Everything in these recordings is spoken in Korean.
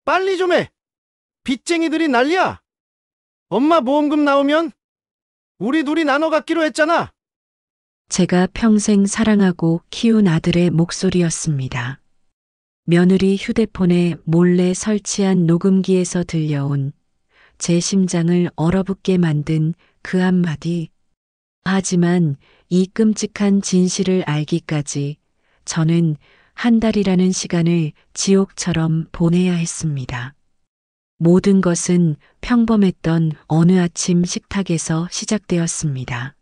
빨리 좀 해. 빚쟁이들이 난리야. 엄마 보험금 나오면 우리 둘이 나눠 갖기로 했잖아. 제가 평생 사랑하고 키운 아들의 목소리였습니다. 며느리 휴대폰에 몰래 설치한 녹음기에서 들려온 제 심장을 얼어붙게 만든 그 한마디. 하지만 이 끔찍한 진실을 알기까지 저는 한 달이라는 시간을 지옥처럼 보내야 했습니다. 모든 것은 평범했던 어느 아침 식탁에서 시작되었습니다.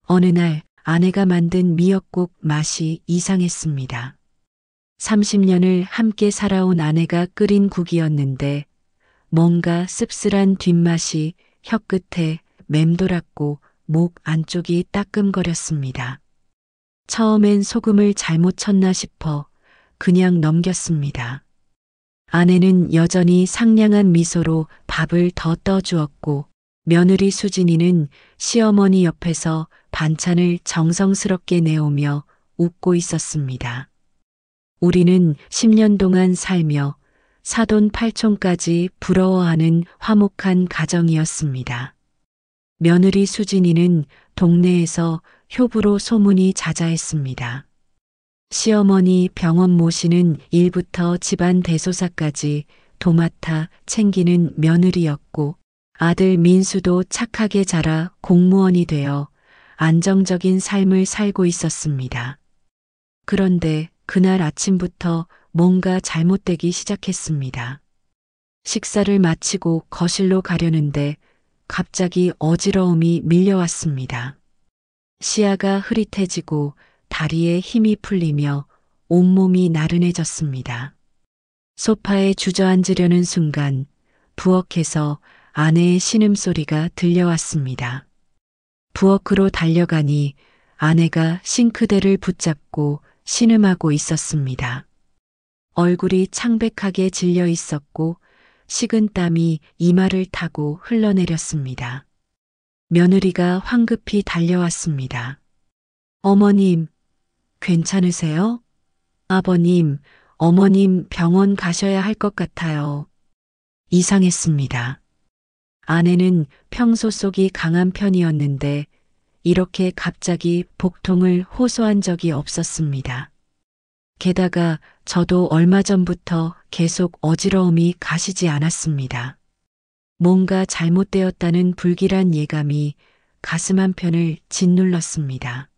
어느 날 아내가 만든 미역국 맛이 이상했습니다. 30년을 함께 살아온 아내가 끓인 국이었는데 뭔가 씁쓸한 뒷맛이 혀끝에 맴돌았고 목 안쪽이 따끔거렸습니다. 처음엔 소금을 잘못 쳤나 싶어 그냥 넘겼습니다. 아내는 여전히 상냥한 미소로 밥을 더 떠주었고 며느리 수진이는 시어머니 옆에서 반찬을 정성스럽게 내오며 웃고 있었습니다. 우리는 10년 동안 살며 사돈 팔촌까지 부러워하는 화목한 가정이었습니다. 며느리 수진이는 동네에서 효부로 소문이 자자했습니다. 시어머니 병원 모시는 일부터 집안 대소사까지 도맡아 챙기는 며느리였고 아들 민수도 착하게 자라 공무원이 되어 안정적인 삶을 살고 있었습니다. 그런데 그날 아침부터 뭔가 잘못되기 시작했습니다. 식사를 마치고 거실로 가려는데 갑자기 어지러움이 밀려왔습니다. 시야가 흐릿해지고 다리에 힘이 풀리며 온몸이 나른해졌습니다. 소파에 주저앉으려는 순간 부엌에서 아내의 신음소리가 들려왔습니다. 부엌으로 달려가니 아내가 싱크대를 붙잡고 신음하고 있었습니다. 얼굴이 창백하게 질려 있었고 식은 땀이 이마를 타고 흘러내렸습니다. 며느리가 황급히 달려왔습니다. 어머님, 괜찮으세요? 아버님, 어머님 병원 가셔야 할 것 같아요. 이상했습니다. 아내는 평소 속이 강한 편이었는데 이렇게 갑자기 복통을 호소한 적이 없었습니다. 게다가 저도 얼마 전부터 계속 어지러움이 가시지 않았습니다. 뭔가 잘못되었다는 불길한 예감이 가슴 한편을 짓눌렀습니다.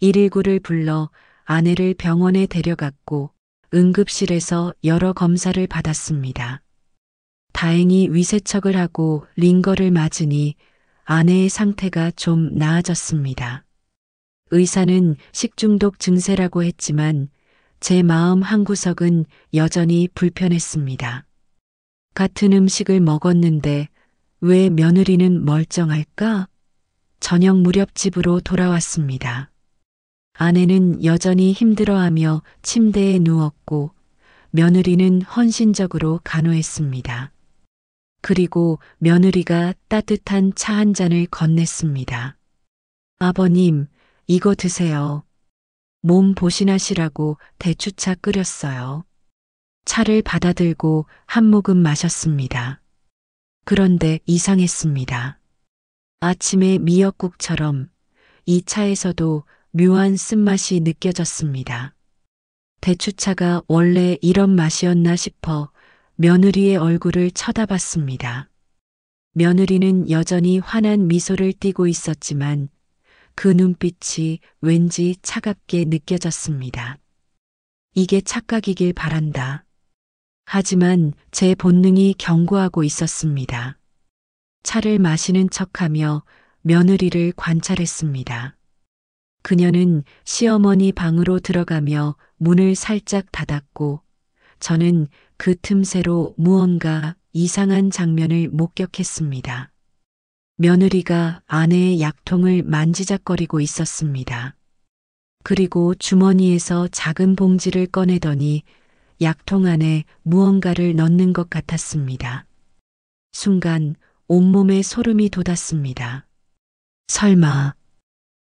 119를 불러 아내를 병원에 데려갔고 응급실에서 여러 검사를 받았습니다. 다행히 위세척을 하고 링거를 맞으니 아내의 상태가 좀 나아졌습니다. 의사는 식중독 증세라고 했지만 제 마음 한구석은 여전히 불편했습니다. 같은 음식을 먹었는데 왜 며느리는 멀쩡할까? 저녁 무렵 집으로 돌아왔습니다. 아내는 여전히 힘들어하며 침대에 누웠고 며느리는 헌신적으로 간호했습니다. 그리고 며느리가 따뜻한 차 한 잔을 건넸습니다. 아버님, 이거 드세요. 몸 보신하시라고 대추차 끓였어요. 차를 받아들고 한 모금 마셨습니다. 그런데 이상했습니다. 아침의 미역국처럼 이 차에서도 묘한 쓴맛이 느껴졌습니다. 대추차가 원래 이런 맛이었나 싶어 며느리의 얼굴을 쳐다봤습니다. 며느리는 여전히 환한 미소를 띠고 있었지만 그 눈빛이 왠지 차갑게 느껴졌습니다. 이게 착각이길 바란다. 하지만 제 본능이 경고하고 있었습니다. 차를 마시는 척하며 며느리를 관찰했습니다. 그녀는 시어머니 방으로 들어가며 문을 살짝 닫았고 저는 그 틈새로 무언가 이상한 장면을 목격했습니다. 며느리가 아내의 약통을 만지작거리고 있었습니다. 그리고 주머니에서 작은 봉지를 꺼내더니 약통 안에 무언가를 넣는 것 같았습니다. 순간 온몸에 소름이 돋았습니다.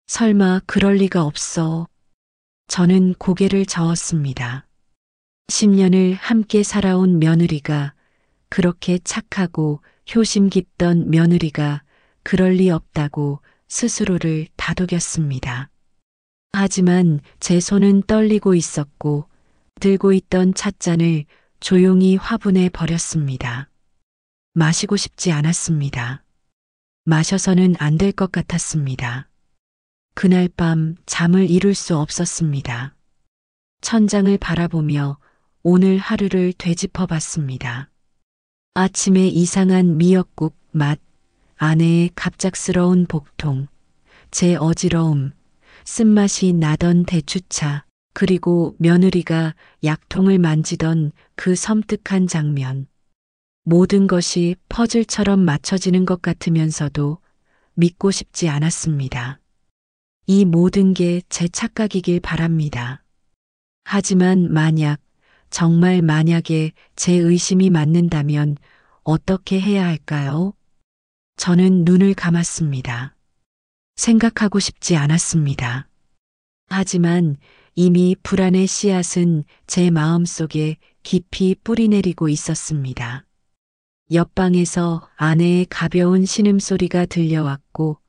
설마 그럴 리가 없어. 저는 고개를 저었습니다. 10년을 함께 살아온 며느리가, 그렇게 착하고 효심 깊던 며느리가 그럴 리 없다고 스스로를 다독였습니다. 하지만 제 손은 떨리고 있었고 들고 있던 찻잔을 조용히 화분에 버렸습니다. 마시고 싶지 않았습니다. 마셔서는 안 될 것 같았습니다. 그날 밤 잠을 이룰 수 없었습니다. 천장을 바라보며 오늘 하루를 되짚어 봤습니다. 아침에 이상한 미역국 맛, 아내의 갑작스러운 복통, 제 어지러움, 쓴맛이 나던 대추차, 그리고 며느리가 약통을 만지던 그 섬뜩한 장면. 모든 것이 퍼즐처럼 맞춰지는 것 같으면서도 믿고 싶지 않았습니다. 이 모든 게 제 착각이길 바랍니다. 하지만 만약, 정말 만약에 제 의심이 맞는다면 어떻게 해야 할까요? 저는 눈을 감았습니다. 생각하고 싶지 않았습니다. 하지만 이미 불안의 씨앗은 제 마음속에 깊이 뿌리내리고 있었습니다. 옆방에서 아내의 가벼운 신음소리가 들려왔고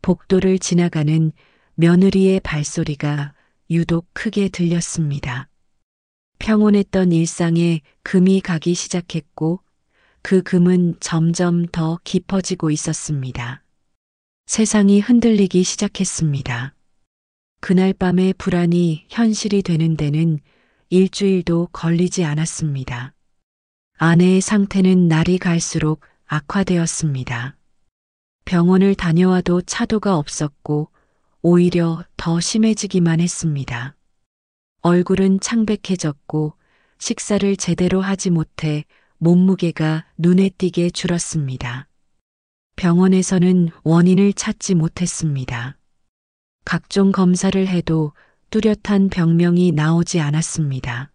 복도를 지나가는 며느리의 발소리가 유독 크게 들렸습니다. 평온했던 일상에 금이 가기 시작했고 그 금은 점점 더 깊어지고 있었습니다. 세상이 흔들리기 시작했습니다. 그날 밤의 불안이 현실이 되는 데는 일주일도 걸리지 않았습니다. 아내의 상태는 날이 갈수록 악화되었습니다. 병원을 다녀와도 차도가 없었고 오히려 더 심해지기만 했습니다. 얼굴은 창백해졌고 식사를 제대로 하지 못해 몸무게가 눈에 띄게 줄었습니다. 병원에서는 원인을 찾지 못했습니다. 각종 검사를 해도 뚜렷한 병명이 나오지 않았습니다.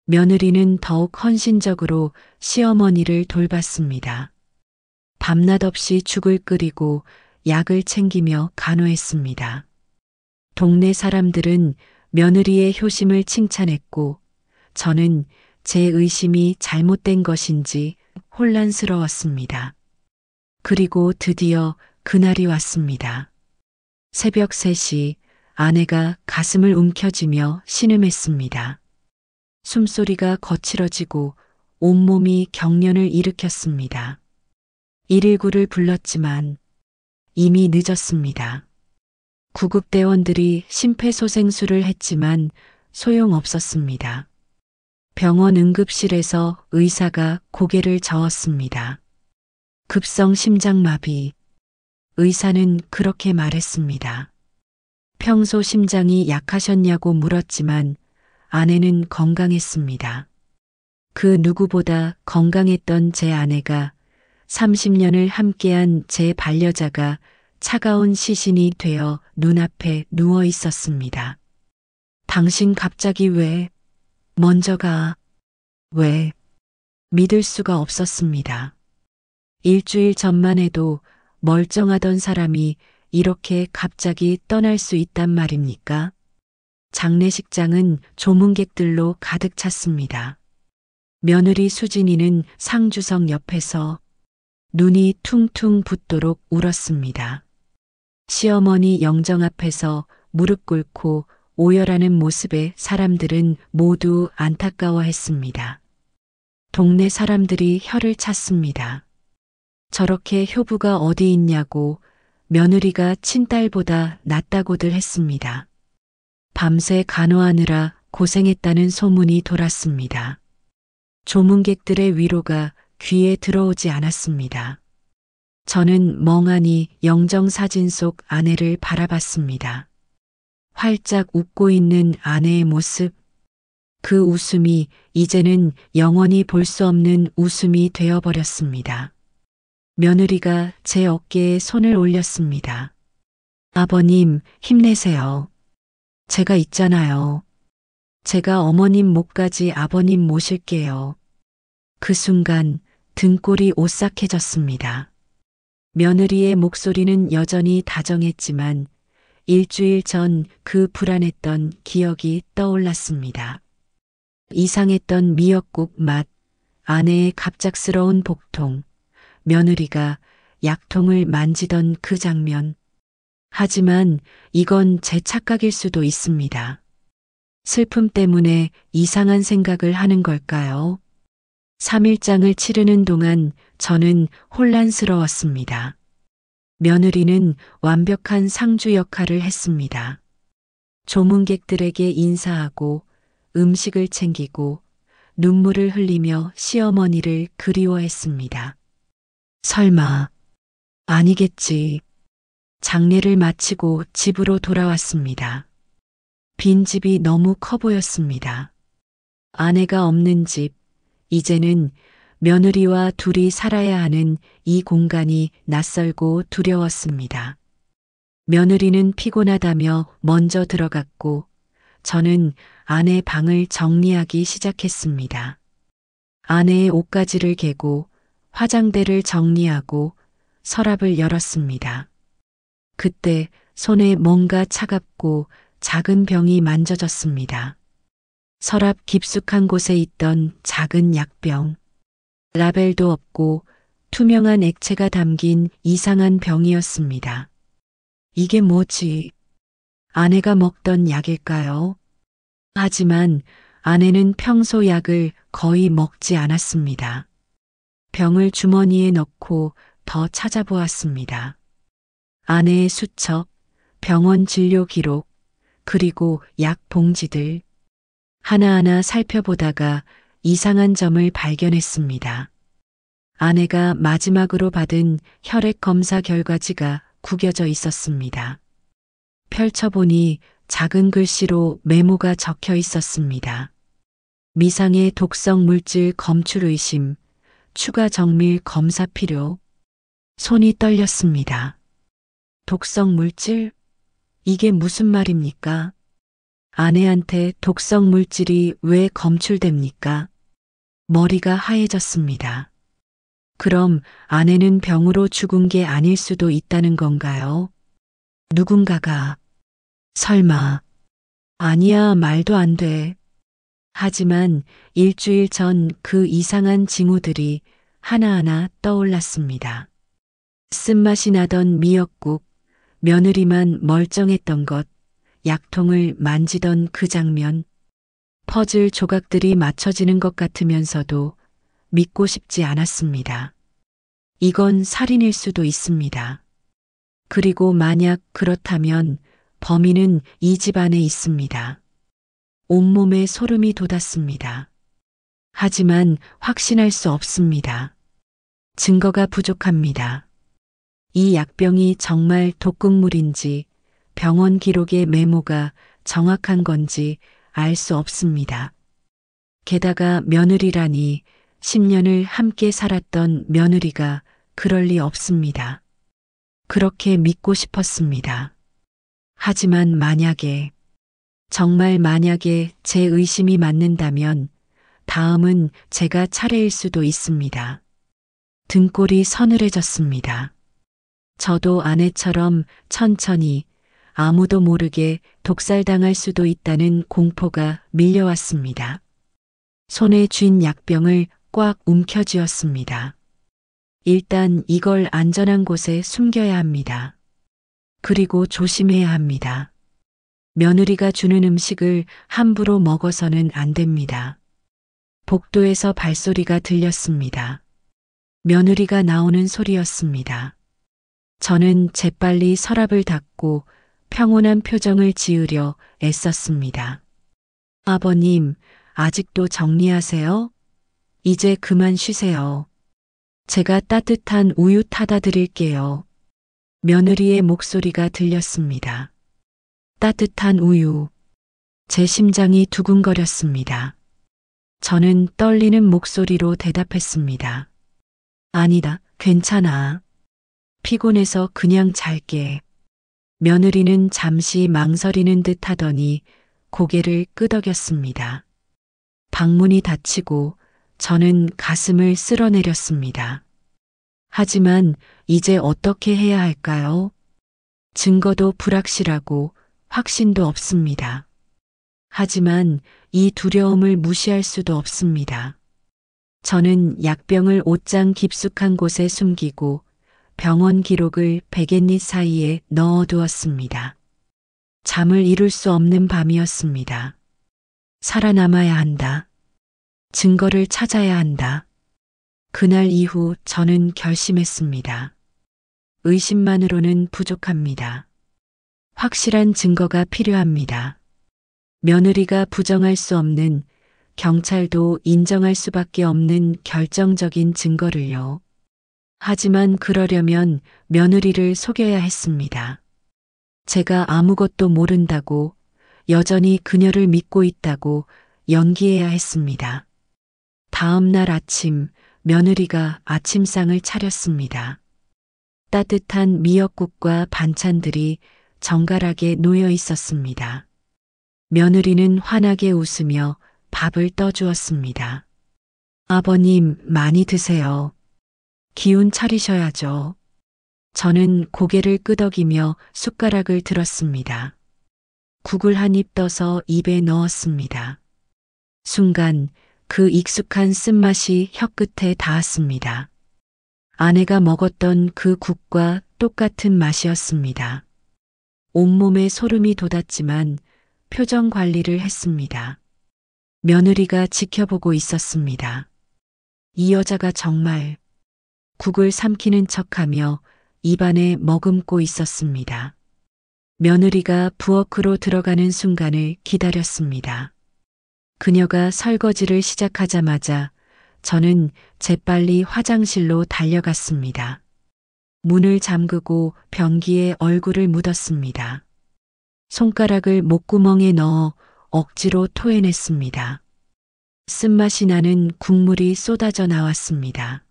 며느리는 더욱 헌신적으로 시어머니를 돌봤습니다. 밤낮 없이 죽을 끓이고 약을 챙기며 간호했습니다. 동네 사람들은 며느리의 효심을 칭찬했고 저는 제 의심이 잘못된 것인지 혼란스러웠습니다. 그리고 드디어 그날이 왔습니다. 새벽 3시 아내가 가슴을 움켜쥐며 신음했습니다. 숨소리가 거칠어지고 온몸이 경련을 일으켰습니다. 119를 불렀지만 이미 늦었습니다. 구급대원들이 심폐소생술을 했지만 소용없었습니다. 병원 응급실에서 의사가 고개를 저었습니다. 급성 심장마비. 의사는 그렇게 말했습니다. 평소 심장이 약하셨냐고 물었지만 아내는 건강했습니다. 그 누구보다 건강했던 제 아내가 30년을 함께한 제 반려자가 차가운 시신이 되어 눈앞에 누워 있었습니다. 당신 갑자기 왜? 먼저 가. 왜? 믿을 수가 없었습니다. 일주일 전만 해도 멀쩡하던 사람이 이렇게 갑자기 떠날 수 있단 말입니까? 장례식장은 조문객들로 가득 찼습니다. 며느리 수진이는 상주석 옆에서 눈이 퉁퉁 붓도록 울었습니다. 시어머니 영정 앞에서 무릎 꿇고 오열하는 모습에 사람들은 모두 안타까워했습니다. 동네 사람들이 혀를 찼습니다. 저렇게 효부가 어디 있냐고 며느리가 친딸보다 낫다고들 했습니다. 밤새 간호하느라 고생했다는 소문이 돌았습니다. 조문객들의 위로가 귀에 들어오지 않았습니다. 저는 멍하니 영정사진 속 아내를 바라봤습니다. 활짝 웃고 있는 아내의 모습, 그 웃음이 이제는 영원히 볼 수 없는 웃음이 되어버렸습니다. 며느리가 제 어깨에 손을 올렸습니다. 아버님, 힘내세요. 제가 있잖아요. 제가 어머님 목까지 아버님 모실게요. 그 순간 등골이 오싹해졌습니다. 며느리의 목소리는 여전히 다정했지만 일주일 전 그 불안했던 기억이 떠올랐습니다. 이상했던 미역국 맛, 아내의 갑작스러운 복통, 며느리가 약통을 만지던 그 장면. 하지만 이건 제 착각일 수도 있습니다. 슬픔 때문에 이상한 생각을 하는 걸까요? 3일장을 치르는 동안 저는 혼란스러웠습니다. 며느리는 완벽한 상주 역할을 했습니다. 조문객들에게 인사하고 음식을 챙기고 눈물을 흘리며 시어머니를 그리워했습니다. 설마, 아니겠지. 장례를 마치고 집으로 돌아왔습니다. 빈집이 너무 커 보였습니다. 아내가 없는 집, 이제는 며느리와 둘이 살아야 하는 이 공간이 낯설고 두려웠습니다. 며느리는 피곤하다며 먼저 들어갔고 저는 아내 방을 정리하기 시작했습니다. 아내의 옷가지를 개고 화장대를 정리하고 서랍을 열었습니다. 그때 손에 뭔가 차갑고 작은 병이 만져졌습니다. 서랍 깊숙한 곳에 있던 작은 약병. 라벨도 없고 투명한 액체가 담긴 이상한 병이었습니다. 이게 뭐지? 아내가 먹던 약일까요? 하지만 아내는 평소 약을 거의 먹지 않았습니다. 병을 주머니에 넣고 더 찾아보았습니다. 아내의 수첩, 병원 진료 기록, 그리고 약 봉지들. 하나하나 살펴보다가 이상한 점을 발견했습니다. 아내가 마지막으로 받은 혈액 검사 결과지가 구겨져 있었습니다. 펼쳐보니 작은 글씨로 메모가 적혀 있었습니다. 미상의 독성 물질 검출 의심, 추가 정밀 검사 필요. 손이 떨렸습니다. 독성 물질? 이게 무슨 말입니까? 아내한테 독성 물질이 왜 검출됩니까? 머리가 하얘졌습니다. 그럼 아내는 병으로 죽은 게 아닐 수도 있다는 건가요? 누군가가, 설마, 아니야, 말도 안 돼. 하지만 일주일 전 그 이상한 징후들이 하나하나 떠올랐습니다. 쓴맛이 나던 미역국, 며느리만 멀쩡했던 것, 약통을 만지던 그 장면, 퍼즐 조각들이 맞춰지는 것 같으면서도 믿고 싶지 않았습니다. 이건 살인일 수도 있습니다. 그리고 만약 그렇다면 범인은 이 집 안에 있습니다. 온몸에 소름이 돋았습니다. 하지만 확신할 수 없습니다. 증거가 부족합니다. 이 약병이 정말 독극물인지 병원 기록의 메모가 정확한 건지 알 수 없습니다. 게다가 며느리라니 10년을 함께 살았던 며느리가 그럴 리 없습니다. 그렇게 믿고 싶었습니다. 하지만 만약에, 정말 만약에 제 의심이 맞는다면 다음은 제가 차례일 수도 있습니다. 등골이 서늘해졌습니다. 저도 아내처럼 천천히 아무도 모르게 독살당할 수도 있다는 공포가 밀려왔습니다. 손에 쥔 약병을 꽉 움켜쥐었습니다. 일단 이걸 안전한 곳에 숨겨야 합니다. 그리고 조심해야 합니다. 며느리가 주는 음식을 함부로 먹어서는 안 됩니다. 복도에서 발소리가 들렸습니다. 며느리가 나오는 소리였습니다. 저는 재빨리 서랍을 닫고 평온한 표정을 지으려 애썼습니다. 아버님, 아직도 정리하세요? 이제 그만 쉬세요. 제가 따뜻한 우유 타다 드릴게요. 며느리의 목소리가 들렸습니다. 따뜻한 우유. 제 심장이 두근거렸습니다. 저는 떨리는 목소리로 대답했습니다. 아니다, 괜찮아. 피곤해서 그냥 잘게. 며느리는 잠시 망설이는 듯 하더니 고개를 끄덕였습니다. 방문이 닫히고 저는 가슴을 쓸어내렸습니다. 하지만 이제 어떻게 해야 할까요? 증거도 불확실하고 확신도 없습니다. 하지만 이 두려움을 무시할 수도 없습니다. 저는 약병을 옷장 깊숙한 곳에 숨기고 병원 기록을 베갯잎 사이에 넣어두었습니다. 잠을 이룰 수 없는 밤이었습니다. 살아남아야 한다. 증거를 찾아야 한다. 그날 이후 저는 결심했습니다. 의심만으로는 부족합니다. 확실한 증거가 필요합니다. 며느리가 부정할 수 없는, 경찰도 인정할 수밖에 없는 결정적인 증거를요. 하지만 그러려면 며느리를 속여야 했습니다. 제가 아무것도 모른다고, 여전히 그녀를 믿고 있다고 연기해야 했습니다. 다음 날 아침, 며느리가 아침상을 차렸습니다. 따뜻한 미역국과 반찬들이 정갈하게 놓여 있었습니다. 며느리는 환하게 웃으며 밥을 떠주었습니다. 아버님, 많이 드세요. 기운 차리셔야죠. 저는 고개를 끄덕이며 숟가락을 들었습니다. 국을 한 입 떠서 입에 넣었습니다. 순간 그 익숙한 쓴맛이 혀끝에 닿았습니다. 아내가 먹었던 그 국과 똑같은 맛이었습니다. 온몸에 소름이 돋았지만 표정 관리를 했습니다. 며느리가 지켜보고 있었습니다. 이 여자가 정말 국을 삼키는 척하며 입안에 머금고 있었습니다. 며느리가 부엌으로 들어가는 순간을 기다렸습니다. 그녀가 설거지를 시작하자마자 저는 재빨리 화장실로 달려갔습니다. 문을 잠그고 변기에 얼굴을 묻었습니다. 손가락을 목구멍에 넣어 억지로 토해냈습니다. 쓴맛이 나는 국물이 쏟아져 나왔습니다.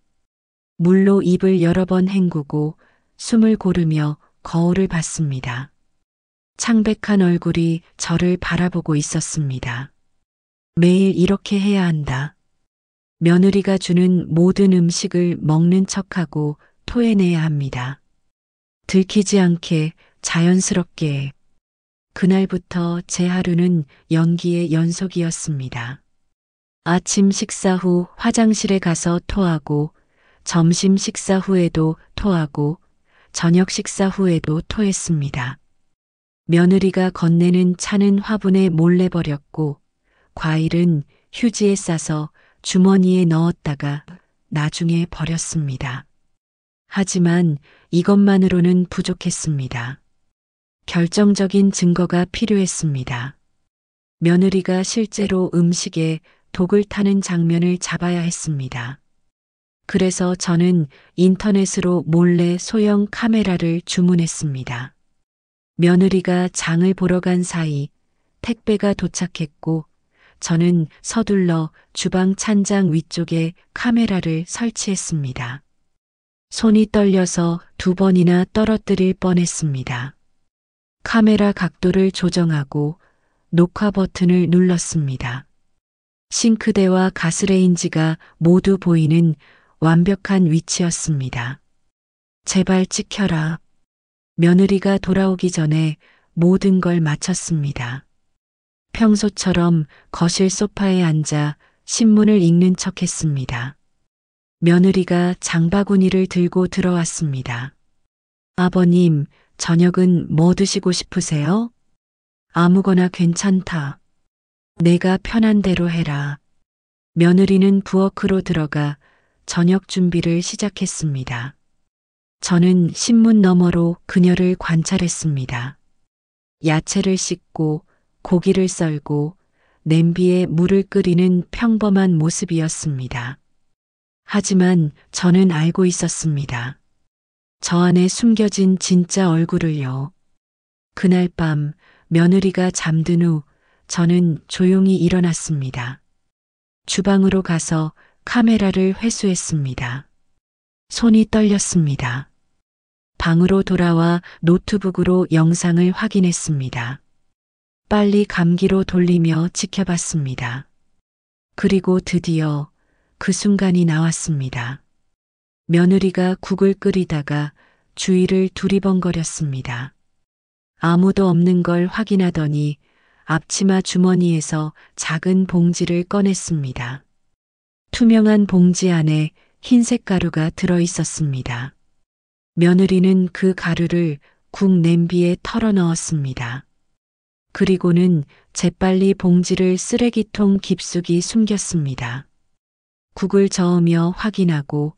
물로 입을 여러 번 헹구고 숨을 고르며 거울을 봤습니다. 창백한 얼굴이 저를 바라보고 있었습니다. 매일 이렇게 해야 한다. 며느리가 주는 모든 음식을 먹는 척하고 토해내야 합니다. 들키지 않게 자연스럽게. 그날부터 제 하루는 연기의 연속이었습니다. 아침 식사 후 화장실에 가서 토하고, 점심 식사 후에도 토하고, 저녁 식사 후에도 토했습니다. 며느리가 건네는 차는 화분에 몰래 버렸고, 과일은 휴지에 싸서 주머니에 넣었다가 나중에 버렸습니다. 하지만 이것만으로는 부족했습니다. 결정적인 증거가 필요했습니다. 며느리가 실제로 음식에 독을 타는 장면을 잡아야 했습니다. 그래서 저는 인터넷으로 몰래 소형 카메라를 주문했습니다. 며느리가 장을 보러 간 사이 택배가 도착했고 저는 서둘러 주방 찬장 위쪽에 카메라를 설치했습니다. 손이 떨려서 2번이나 떨어뜨릴 뻔했습니다. 카메라 각도를 조정하고 녹화 버튼을 눌렀습니다. 싱크대와 가스레인지가 모두 보이는 완벽한 위치였습니다. 제발 찍혀라. 며느리가 돌아오기 전에 모든 걸 마쳤습니다. 평소처럼 거실 소파에 앉아 신문을 읽는 척했습니다. 며느리가 장바구니를 들고 들어왔습니다. 아버님, 저녁은 뭐 드시고 싶으세요? 아무거나 괜찮다. 내가 편한 대로 해라. 며느리는 부엌으로 들어가 저녁 준비를 시작했습니다. 저는 신문 너머로 그녀를 관찰했습니다. 야채를 씻고 고기를 썰고 냄비에 물을 끓이는 평범한 모습이었습니다. 하지만 저는 알고 있었습니다. 저 안에 숨겨진 진짜 얼굴을요. 그날 밤 며느리가 잠든 후 저는 조용히 일어났습니다. 주방으로 가서 카메라를 회수했습니다. 손이 떨렸습니다. 방으로 돌아와 노트북으로 영상을 확인했습니다. 빨리 감기로 돌리며 지켜봤습니다. 그리고 드디어 그 순간이 나왔습니다. 며느리가 국을 끓이다가 주위를 두리번거렸습니다. 아무도 없는 걸 확인하더니 앞치마 주머니에서 작은 봉지를 꺼냈습니다. 투명한 봉지 안에 흰색 가루가 들어 있었습니다. 며느리는 그 가루를 국 냄비에 털어 넣었습니다. 그리고는 재빨리 봉지를 쓰레기통 깊숙이 숨겼습니다. 국을 저으며 확인하고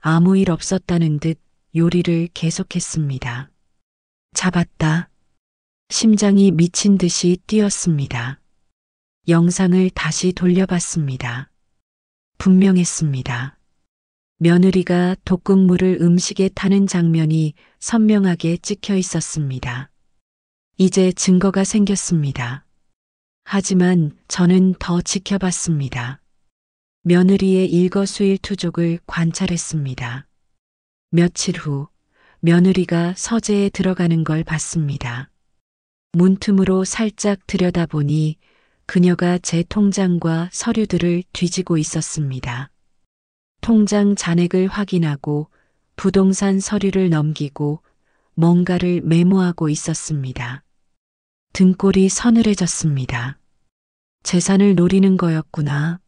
아무 일 없었다는 듯 요리를 계속했습니다. 잡았다. 심장이 미친 듯이 뛰었습니다. 영상을 다시 돌려봤습니다. 분명했습니다. 며느리가 독극물을 음식에 타는 장면이 선명하게 찍혀 있었습니다. 이제 증거가 생겼습니다. 하지만 저는 더 지켜봤습니다. 며느리의 일거수일투족을 관찰했습니다. 며칠 후 며느리가 서재에 들어가는 걸 봤습니다. 문틈으로 살짝 들여다보니 그녀가 제 통장과 서류들을 뒤지고 있었습니다. 통장 잔액을 확인하고 부동산 서류를 넘기고 뭔가를 메모하고 있었습니다. 등골이 서늘해졌습니다. 재산을 노리는 거였구나.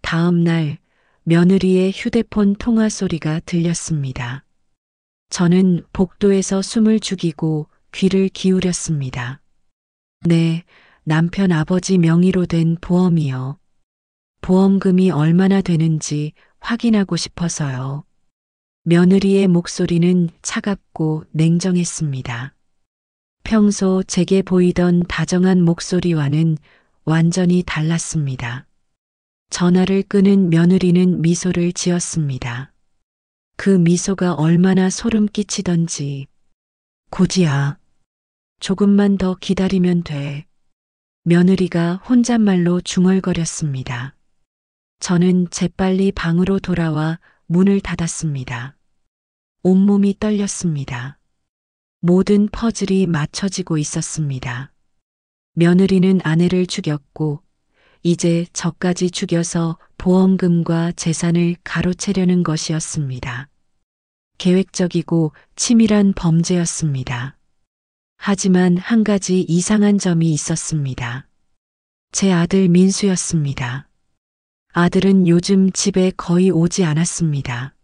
다음 날 며느리의 휴대폰 통화 소리가 들렸습니다. 저는 복도에서 숨을 죽이고 귀를 기울였습니다. 네, 남편 아버지 명의로 된 보험이요. 보험금이 얼마나 되는지 확인하고 싶어서요. 며느리의 목소리는 차갑고 냉정했습니다. 평소 제게 보이던 다정한 목소리와는 완전히 달랐습니다. 전화를 끄는 며느리는 미소를 지었습니다. 그 미소가 얼마나 소름 끼치던지. 고지야, 조금만 더 기다리면 돼. 며느리가 혼잣말로 중얼거렸습니다. 저는 재빨리 방으로 돌아와 문을 닫았습니다. 온몸이 떨렸습니다. 모든 퍼즐이 맞춰지고 있었습니다. 며느리는 아내를 죽였고 이제 저까지 죽여서 보험금과 재산을 가로채려는 것이었습니다. 계획적이고 치밀한 범죄였습니다. 하지만 한 가지 이상한 점이 있었습니다. 제 아들 민수였습니다. 아들은 요즘 집에 거의 오지 않았습니다.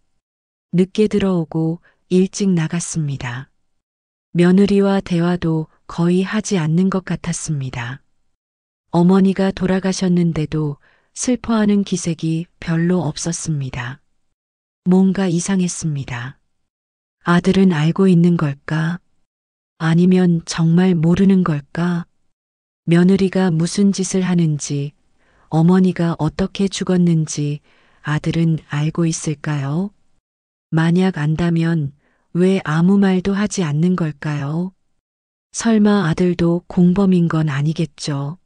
늦게 들어오고 일찍 나갔습니다. 며느리와 대화도 거의 하지 않는 것 같았습니다. 어머니가 돌아가셨는데도 슬퍼하는 기색이 별로 없었습니다. 뭔가 이상했습니다. 아들은 알고 있는 걸까? 아니면 정말 모르는 걸까? 며느리가 무슨 짓을 하는지, 어머니가 어떻게 죽었는지 아들은 알고 있을까요? 만약 안다면 왜 아무 말도 하지 않는 걸까요? 설마 아들도 공범인 건 아니겠죠?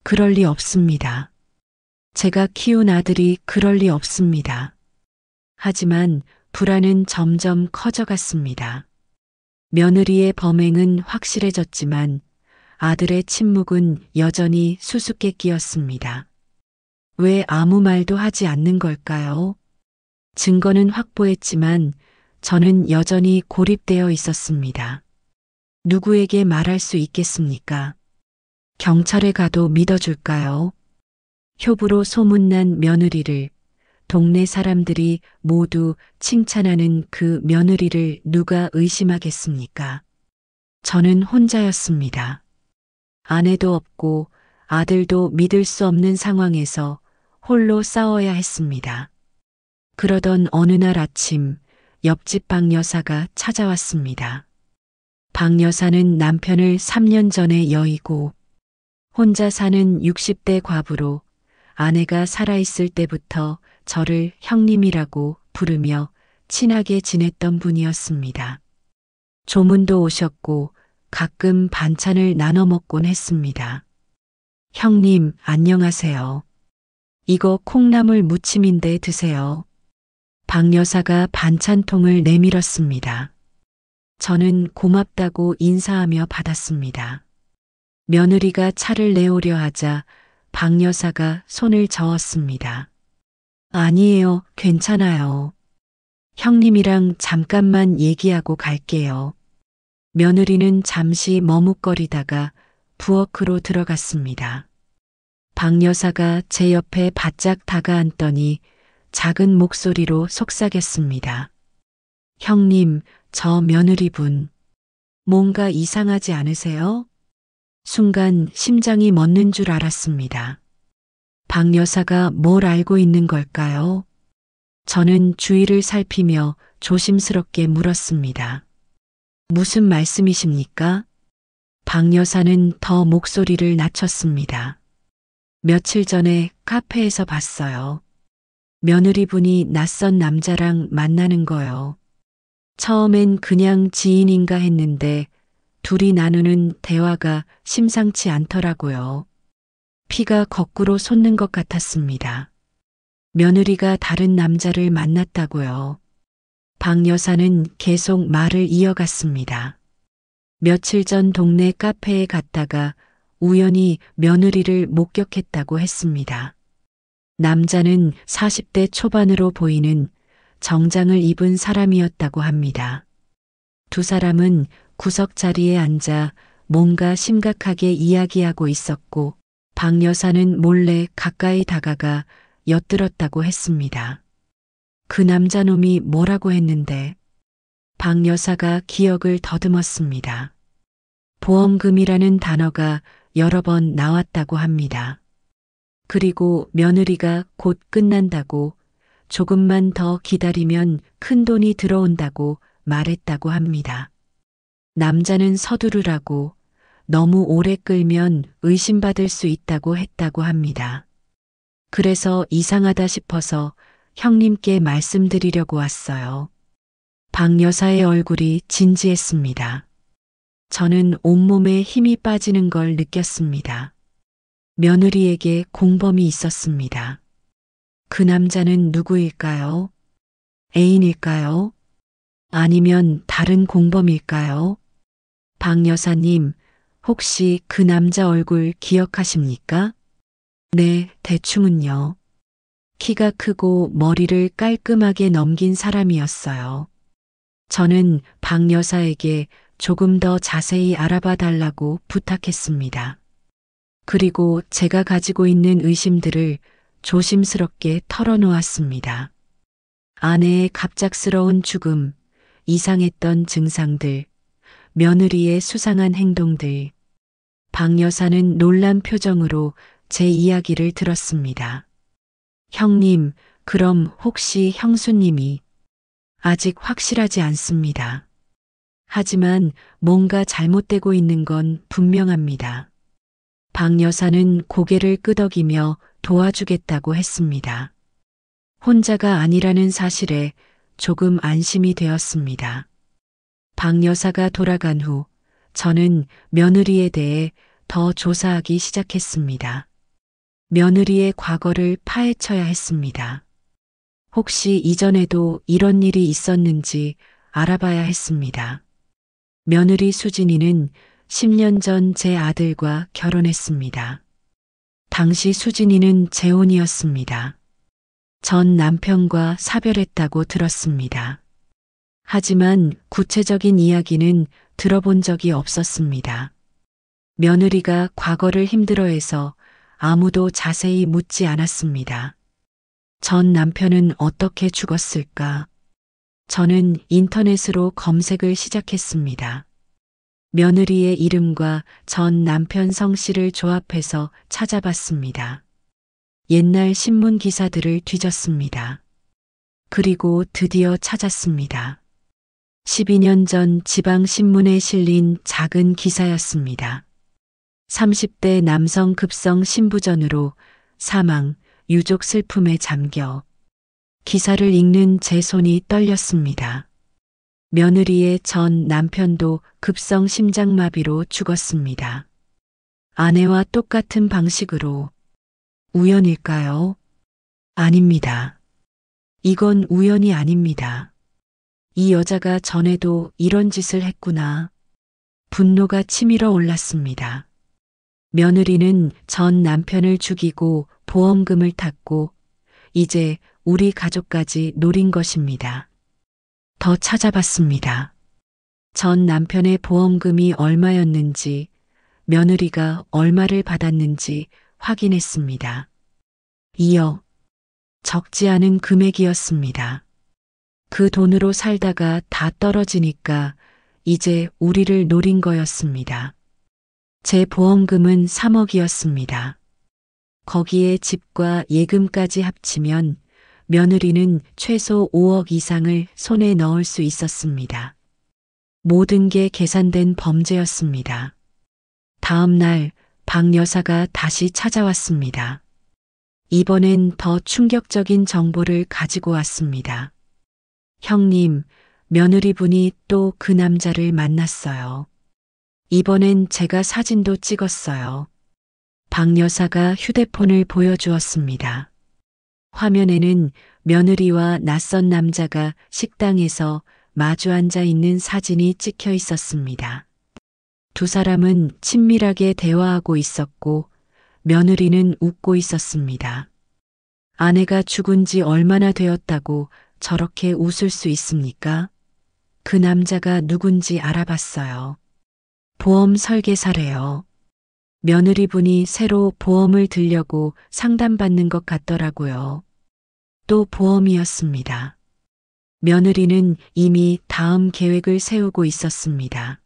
그럴 리 없습니다. 제가 키운 아들이 그럴 리 없습니다. 하지만 불안은 점점 커져갔습니다. 며느리의 범행은 확실해졌지만 아들의 침묵은 여전히 수수께끼였습니다. 왜 아무 말도 하지 않는 걸까요? 증거는 확보했지만 저는 여전히 고립되어 있었습니다. 누구에게 말할 수 있겠습니까? 경찰에 가도 믿어줄까요? 효부로 소문난 며느리를 동네 사람들이 모두 칭찬하는 그 며느리를 누가 의심하겠습니까? 저는 혼자였습니다. 아내도 없고 아들도 믿을 수 없는 상황에서 홀로 싸워야 했습니다. 그러던 어느 날 아침 옆집 박 여사가 찾아왔습니다. 박 여사는 남편을 3년 전에 여의고 혼자 사는 60대 과부로 아내가 살아있을 때부터 저를 형님이라고 부르며 친하게 지냈던 분이었습니다. 조문도 오셨고 가끔 반찬을 나눠 먹곤 했습니다. 형님, 안녕하세요. 이거 콩나물 무침인데 드세요. 박 여사가 반찬통을 내밀었습니다. 저는 고맙다고 인사하며 받았습니다. 며느리가 차를 내오려 하자 박 여사가 손을 저었습니다. 아니에요, 괜찮아요. 형님이랑 잠깐만 얘기하고 갈게요. 며느리는 잠시 머뭇거리다가 부엌으로 들어갔습니다. 박 여사가 제 옆에 바짝 다가앉더니 작은 목소리로 속삭였습니다. 형님, 저 며느리분. 뭔가 이상하지 않으세요? 순간 심장이 멎는 줄 알았습니다. 박 여사가 뭘 알고 있는 걸까요? 저는 주위를 살피며 조심스럽게 물었습니다. 무슨 말씀이십니까? 박 여사는 더 목소리를 낮췄습니다. 며칠 전에 카페에서 봤어요. 며느리분이 낯선 남자랑 만나는 거요. 처음엔 그냥 지인인가 했는데 둘이 나누는 대화가 심상치 않더라고요. 피가 거꾸로 솟는 것 같았습니다. 며느리가 다른 남자를 만났다고요. 박 여사는 계속 말을 이어갔습니다. 며칠 전 동네 카페에 갔다가 우연히 며느리를 목격했다고 했습니다. 남자는 40대 초반으로 보이는 정장을 입은 사람이었다고 합니다. 두 사람은 구석 자리에 앉아 뭔가 심각하게 이야기하고 있었고 박 여사는 몰래 가까이 다가가 엿들었다고 했습니다. 그 남자놈이 뭐라고 했는데 박 여사가 기억을 더듬었습니다. 보험금이라는 단어가 여러 번 나왔다고 합니다. 그리고 며느리가 곧 끝난다고 조금만 더 기다리면 큰 돈이 들어온다고 말했다고 합니다. 남자는 서두르라고 너무 오래 끌면 의심받을 수 있다고 했다고 합니다. 그래서 이상하다 싶어서 형님께 말씀드리려고 왔어요. 박 여사의 얼굴이 진지했습니다. 저는 온몸에 힘이 빠지는 걸 느꼈습니다. 며느리에게 공범이 있었습니다. 그 남자는 누구일까요? 애인일까요? 아니면 다른 공범일까요? 박 여사님, 혹시 그 남자 얼굴 기억하십니까? 네, 대충은요. 키가 크고 머리를 깔끔하게 넘긴 사람이었어요. 저는 박 여사에게 조금 더 자세히 알아봐 달라고 부탁했습니다. 그리고 제가 가지고 있는 의심들을 조심스럽게 털어놓았습니다. 아내의 갑작스러운 죽음, 이상했던 증상들, 며느리의 수상한 행동들. 박 여사는 놀란 표정으로 제 이야기를 들었습니다. 형님, 그럼 혹시 형수님이 아직 확실하지 않습니다. 하지만 뭔가 잘못되고 있는 건 분명합니다. 박 여사는 고개를 끄덕이며 도와주겠다고 했습니다. 혼자가 아니라는 사실에 조금 안심이 되었습니다. 박 여사가 돌아간 후 저는 며느리에 대해 더 조사하기 시작했습니다. 며느리의 과거를 파헤쳐야 했습니다. 혹시 이전에도 이런 일이 있었는지 알아봐야 했습니다. 며느리 수진이는 10년 전 제 아들과 결혼했습니다. 당시 수진이는 재혼이었습니다. 전 남편과 사별했다고 들었습니다. 하지만 구체적인 이야기는 들어본 적이 없었습니다. 며느리가 과거를 힘들어해서 아무도 자세히 묻지 않았습니다. 전 남편은 어떻게 죽었을까? 저는 인터넷으로 검색을 시작했습니다. 며느리의 이름과 전 남편 성씨를 조합해서 찾아봤습니다. 옛날 신문 기사들을 뒤졌습니다. 그리고 드디어 찾았습니다. 12년 전 지방신문에 실린 작은 기사였습니다. 30대 남성 급성 신부전으로 사망, 유족 슬픔에 잠겨. 기사를 읽는 제 손이 떨렸습니다. 며느리의 전 남편도 급성 심장마비로 죽었습니다. 아내와 똑같은 방식으로. 우연일까요? 아닙니다. 이건 우연이 아닙니다. 이 여자가 전에도 이런 짓을 했구나. 분노가 치밀어 올랐습니다. 며느리는 전 남편을 죽이고 보험금을 탔고 이제 우리 가족까지 노린 것입니다. 더 찾아봤습니다. 전 남편의 보험금이 얼마였는지, 며느리가 얼마를 받았는지 확인했습니다. 2억. 적지 않은 금액이었습니다. 그 돈으로 살다가 다 떨어지니까 이제 우리를 노린 거였습니다. 제 보험금은 3억이었습니다. 거기에 집과 예금까지 합치면 며느리는 최소 5억 이상을 손에 넣을 수 있었습니다. 모든 게 계산된 범죄였습니다. 다음 날 박 여사가 다시 찾아왔습니다. 이번엔 더 충격적인 정보를 가지고 왔습니다. 형님, 며느리분이 또 그 남자를 만났어요. 이번엔 제가 사진도 찍었어요. 박 여사가 휴대폰을 보여주었습니다. 화면에는 며느리와 낯선 남자가 식당에서 마주 앉아 있는 사진이 찍혀 있었습니다. 두 사람은 친밀하게 대화하고 있었고 며느리는 웃고 있었습니다. 아내가 죽은 지 얼마나 되었다고 저렇게 웃을 수 있습니까? 그 남자가 누군지 알아봤어요. 보험 설계사래요. 며느리분이 새로 보험을 들려고 상담받는 것 같더라고요. 또 보험이었습니다. 며느리는 이미 다음 계획을 세우고 있었습니다.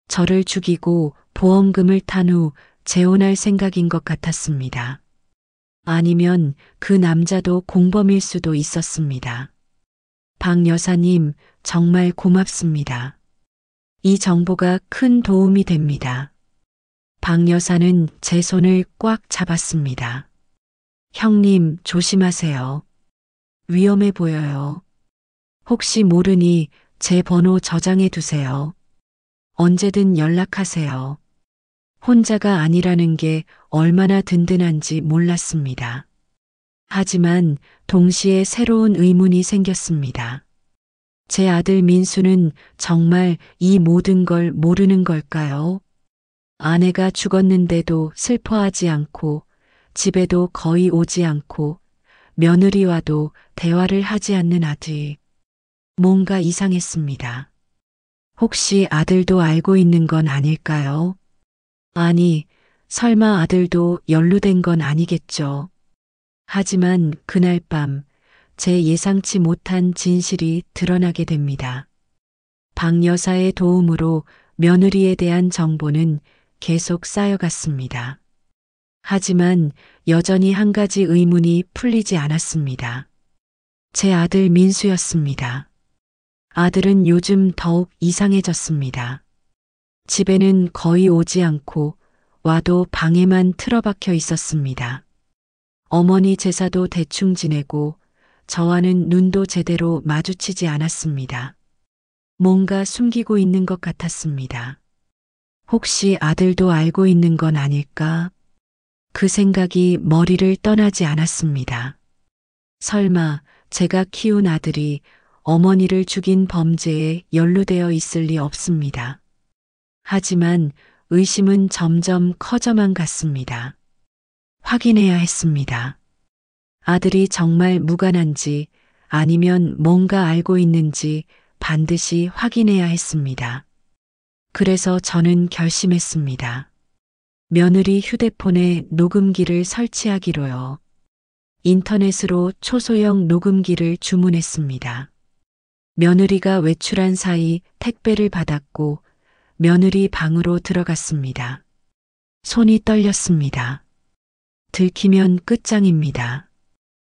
저를 죽이고 보험금을 탄 후 재혼할 생각인 것 같았습니다. 아니면 그 남자도 공범일 수도 있었습니다. 박 여사님, 정말 고맙습니다. 이 정보가 큰 도움이 됩니다. 박 여사는 제 손을 꽉 잡았습니다. 형님, 조심하세요. 위험해 보여요. 혹시 모르니 제 번호 저장해 두세요. 언제든 연락하세요. 혼자가 아니라는 게 얼마나 든든한지 몰랐습니다. 하지만 동시에 새로운 의문이 생겼습니다. 제 아들 민수는 정말 이 모든 걸 모르는 걸까요? 아내가 죽었는데도 슬퍼하지 않고 집에도 거의 오지 않고 며느리와도 대화를 하지 않는 아들. 뭔가 이상했습니다. 혹시 아들도 알고 있는 건 아닐까요? 아니, 설마 아들도 연루된 건 아니겠죠. 하지만 그날 밤 제 예상치 못한 진실이 드러나게 됩니다. 박 여사의 도움으로 며느리에 대한 정보는 계속 쌓여갔습니다. 하지만 여전히 한 가지 의문이 풀리지 않았습니다. 제 아들 민수였습니다. 아들은 요즘 더욱 이상해졌습니다. 집에는 거의 오지 않고 와도 방에만 틀어박혀 있었습니다. 어머니 제사도 대충 지내고 저와는 눈도 제대로 마주치지 않았습니다. 뭔가 숨기고 있는 것 같았습니다. 혹시 아들도 알고 있는 건 아닐까? 그 생각이 머리를 떠나지 않았습니다. 설마 제가 키운 아들이 어머니를 죽인 범죄에 연루되어 있을 리 없습니다. 하지만 의심은 점점 커져만 갔습니다. 확인해야 했습니다. 아들이 정말 무관한지 아니면 뭔가 알고 있는지 반드시 확인해야 했습니다. 그래서 저는 결심했습니다. 며느리 휴대폰에 녹음기를 설치하기로요. 인터넷으로 초소형 녹음기를 주문했습니다. 며느리가 외출한 사이 택배를 받았고 며느리 방으로 들어갔습니다. 손이 떨렸습니다. 들키면 끝장입니다.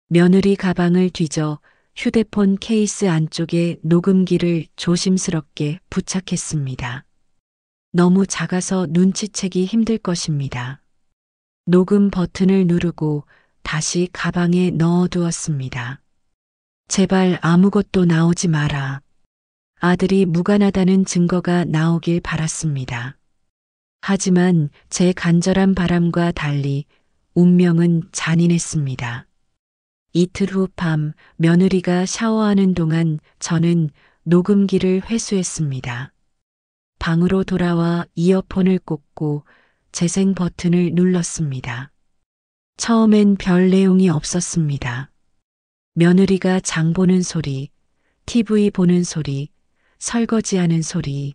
며느리 가방을 뒤져 휴대폰 케이스 안쪽에 녹음기를 조심스럽게 부착했습니다. 너무 작아서 눈치채기 힘들 것입니다. 녹음 버튼을 누르고 다시 가방에 넣어두었습니다. 제발 아무것도 나오지 마라. 아들이 무관하다는 증거가 나오길 바랐습니다. 하지만 제 간절한 바람과 달리 운명은 잔인했습니다. 이틀 후 밤 며느리가 샤워하는 동안 저는 녹음기를 회수했습니다. 방으로 돌아와 이어폰을 꽂고 재생 버튼을 눌렀습니다. 처음엔 별 내용이 없었습니다. 며느리가 장 보는 소리, TV 보는 소리, 설거지하는 소리.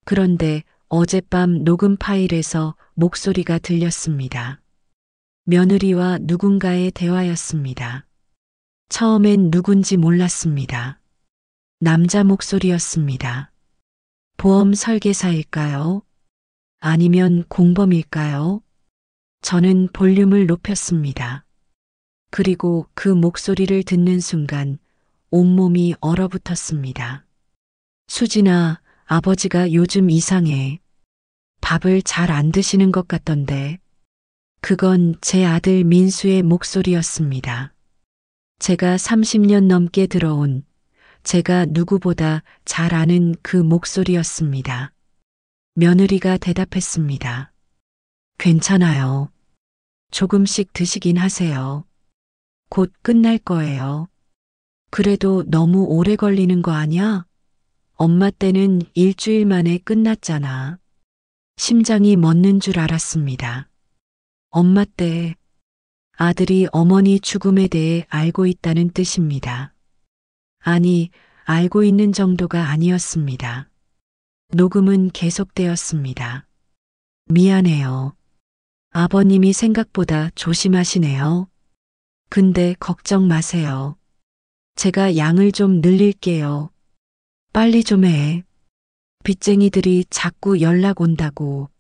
그런데 어젯밤 녹음 파일에서 목소리가 들렸습니다. 며느리와 누군가의 대화였습니다. 처음엔 누군지 몰랐습니다. 남자 목소리였습니다. 보험 설계사일까요? 아니면 공범일까요? 저는 볼륨을 높였습니다. 그리고 그 목소리를 듣는 순간 온몸이 얼어붙었습니다. 수진아, 아버지가 요즘 이상해. 밥을 잘 안 드시는 것 같던데. 그건 제 아들 민수의 목소리였습니다. 제가 30년 넘게 들어온, 제가 누구보다 잘 아는 그 목소리였습니다. 며느리가 대답했습니다. 괜찮아요. 조금씩 드시긴 하세요. 곧 끝날 거예요. 그래도 너무 오래 걸리는 거 아니야? 엄마 때는 일주일 만에 끝났잖아. 심장이 멎는 줄 알았습니다. 엄마 때 아들이 어머니 죽음에 대해 알고 있다는 뜻입니다. 아니, 알고 있는 정도가 아니었습니다. 녹음은 계속되었습니다. 미안해요. 아버님이 생각보다 조심하시네요. 근데 걱정 마세요. 제가 양을 좀 늘릴게요. 빨리 좀 해. 빚쟁이들이 자꾸 연락 온다고.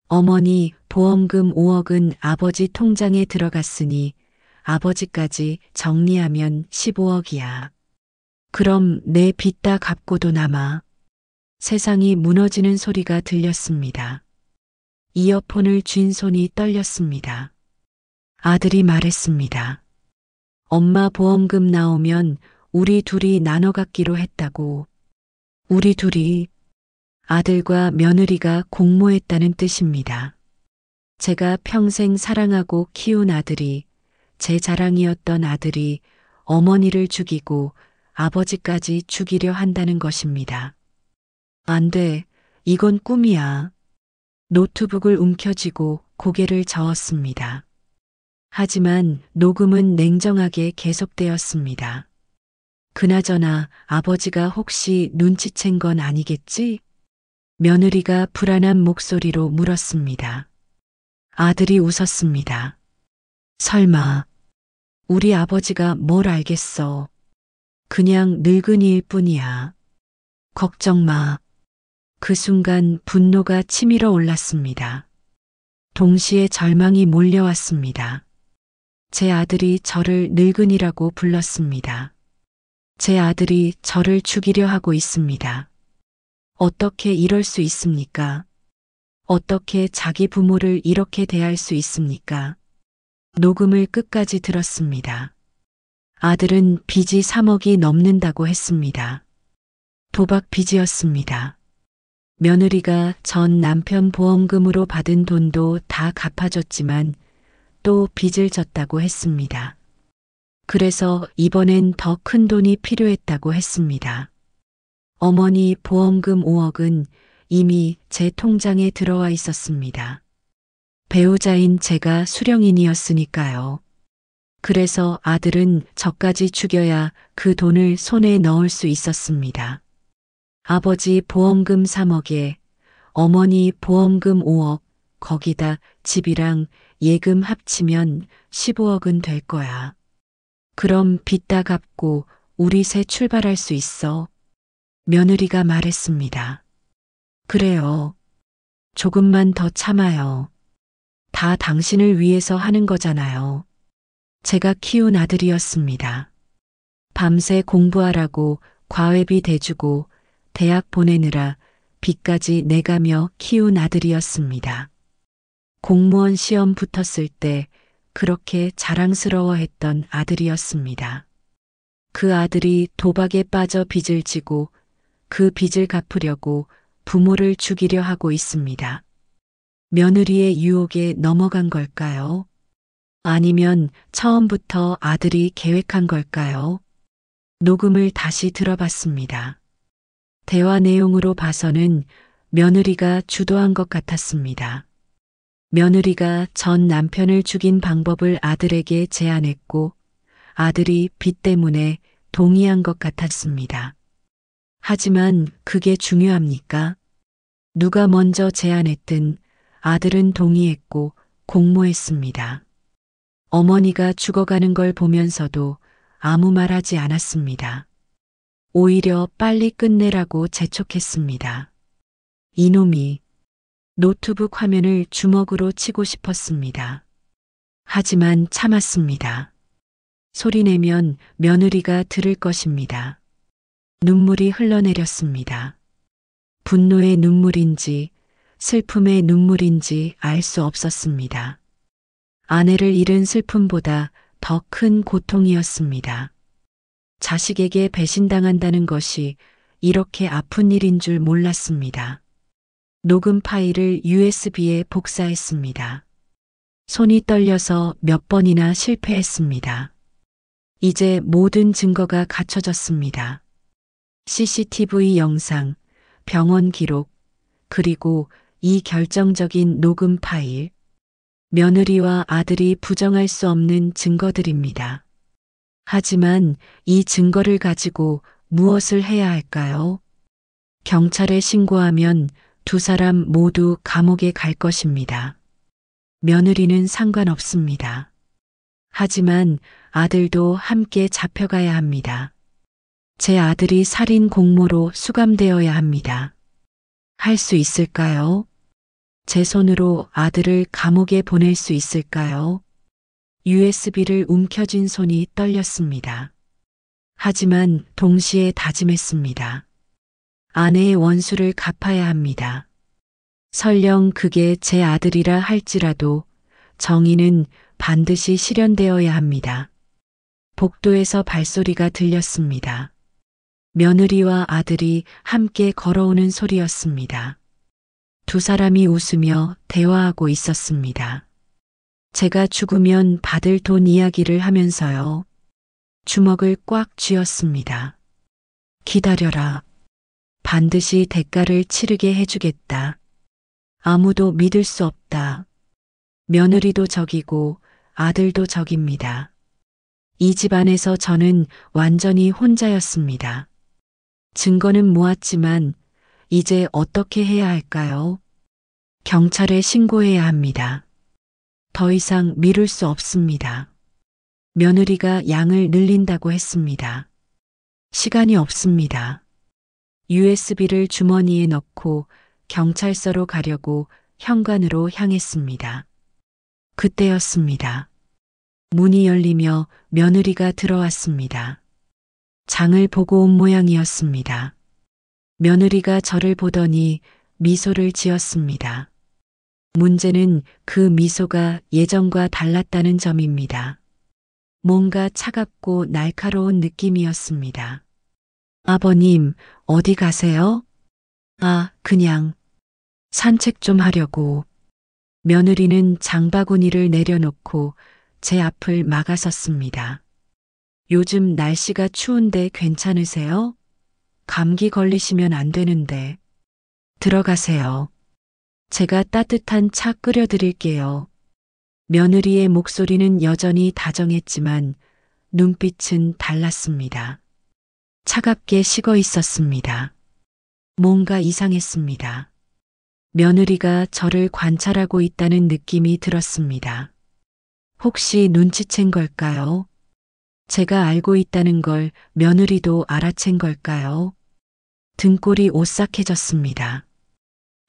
어머니 보험금 5억은 아버지 통장에 들어갔으니 아버지까지 정리하면 15억이야. 그럼 내 빚 다 갚고도 남아. 세상이 무너지는 소리가 들렸습니다. 이어폰을 쥔 손이 떨렸습니다. 아들이 말했습니다. 엄마 보험금 나오면 우리 둘이 나눠 갖기로 했다고. 우리 둘이 아들과 며느리가 공모했다는 뜻입니다. 제가 평생 사랑하고 키운 아들이, 제 자랑이었던 아들이 어머니를 죽이고 아버지까지 죽이려 한다는 것입니다. 안 돼. 이건 꿈이야. 노트북을 움켜쥐고 고개를 저었습니다. 하지만 녹음은 냉정하게 계속되었습니다. 그나저나 아버지가 혹시 눈치챈 건 아니겠지? 며느리가 불안한 목소리로 물었습니다. 아들이 웃었습니다. 설마, 우리 아버지가 뭘 알겠어. 그냥 늙은이일 뿐이야. 걱정 마. 그 순간 분노가 치밀어 올랐습니다. 동시에 절망이 몰려왔습니다. 제 아들이 저를 늙은이라고 불렀습니다. 제 아들이 저를 죽이려 하고 있습니다. 어떻게 이럴 수 있습니까? 어떻게 자기 부모를 이렇게 대할 수 있습니까? 녹음을 끝까지 들었습니다. 아들은 빚이 3억이 넘는다고 했습니다. 도박 빚이었습니다. 며느리가 전 남편 보험금으로 받은 돈도 다 갚아줬지만 또 빚을 졌다고 했습니다. 그래서 이번엔 더 큰 돈이 필요했다고 했습니다. 어머니 보험금 5억은 이미 제 통장에 들어와 있었습니다. 배우자인 제가 수령인이었으니까요. 그래서 아들은 저까지 죽여야 그 돈을 손에 넣을 수 있었습니다. 아버지 보험금 3억에 어머니 보험금 5억, 거기다 집이랑 예금 합치면 15억은 될 거야. 그럼 빚 다 갚고 우리 새 출발할 수 있어. 며느리가 말했습니다. 그래요. 조금만 더 참아요. 다 당신을 위해서 하는 거잖아요. 제가 키운 아들이었습니다. 밤새 공부하라고 과외비 대주고 대학 보내느라 빚까지 내가며 키운 아들이었습니다. 공무원 시험 붙었을 때 그렇게 자랑스러워했던 아들이었습니다. 그 아들이 도박에 빠져 빚을 지고 그 빚을 갚으려고 부모를 죽이려 하고 있습니다. 며느리의 유혹에 넘어간 걸까요? 아니면 처음부터 아들이 계획한 걸까요? 녹음을 다시 들어봤습니다. 대화 내용으로 봐서는 며느리가 주도한 것 같았습니다. 며느리가 전 남편을 죽인 방법을 아들에게 제안했고 아들이 빚 때문에 동의한 것 같았습니다. 하지만 그게 중요합니까? 누가 먼저 제안했든 아들은 동의했고 공모했습니다. 어머니가 죽어가는 걸 보면서도 아무 말 하지 않았습니다. 오히려 빨리 끝내라고 재촉했습니다. 이놈이 노트북 화면을 주먹으로 치고 싶었습니다. 하지만 참았습니다. 소리내면 며느리가 들을 것입니다. 눈물이 흘러내렸습니다. 분노의 눈물인지 슬픔의 눈물인지 알 수 없었습니다. 아내를 잃은 슬픔보다 더 큰 고통이었습니다. 자식에게 배신당한다는 것이 이렇게 아픈 일인 줄 몰랐습니다. 녹음 파일을 USB에 복사했습니다. 손이 떨려서 몇 번이나 실패했습니다. 이제 모든 증거가 갖춰졌습니다. CCTV 영상, 병원 기록, 그리고 이 결정적인 녹음 파일. 며느리와 아들이 부정할 수 없는 증거들입니다. 하지만 이 증거를 가지고 무엇을 해야 할까요? 경찰에 신고하면 두 사람 모두 감옥에 갈 것입니다. 며느리는 상관없습니다. 하지만 아들도 함께 잡혀가야 합니다. 제 아들이 살인 공모로 수감되어야 합니다. 할 수 있을까요? 제 손으로 아들을 감옥에 보낼 수 있을까요? USB를 움켜쥔 손이 떨렸습니다. 하지만 동시에 다짐했습니다. 아내의 원수를 갚아야 합니다. 설령 그게 제 아들이라 할지라도 정의는 반드시 실현되어야 합니다. 복도에서 발소리가 들렸습니다. 며느리와 아들이 함께 걸어오는 소리였습니다. 두 사람이 웃으며 대화하고 있었습니다. 제가 죽으면 받을 돈 이야기를 하면서요. 주먹을 꽉 쥐었습니다. 기다려라. 반드시 대가를 치르게 해주겠다. 아무도 믿을 수 없다. 며느리도 적이고 아들도 적입니다. 이 집안에서 저는 완전히 혼자였습니다. 증거는 모았지만 이제 어떻게 해야 할까요? 경찰에 신고해야 합니다. 더 이상 미룰 수 없습니다. 며느리가 양을 늘린다고 했습니다. 시간이 없습니다. USB를 주머니에 넣고 경찰서로 가려고 현관으로 향했습니다. 그때였습니다. 문이 열리며 며느리가 들어왔습니다. 장을 보고 온 모양이었습니다. 며느리가 저를 보더니 미소를 지었습니다. 문제는 그 미소가 예전과 달랐다는 점입니다. 뭔가 차갑고 날카로운 느낌이었습니다. 아버님, 어디 가세요? 아, 그냥 산책 좀 하려고. 며느리는 장바구니를 내려놓고 제 앞을 막아섰습니다. 요즘 날씨가 추운데 괜찮으세요? 감기 걸리시면 안 되는데. 들어가세요. 제가 따뜻한 차 끓여드릴게요. 며느리의 목소리는 여전히 다정했지만 눈빛은 달랐습니다. 차갑게 식어 있었습니다. 뭔가 이상했습니다. 며느리가 저를 관찰하고 있다는 느낌이 들었습니다. 혹시 눈치챈 걸까요? 제가 알고 있다는 걸 며느리도 알아챈 걸까요? 등골이 오싹해졌습니다.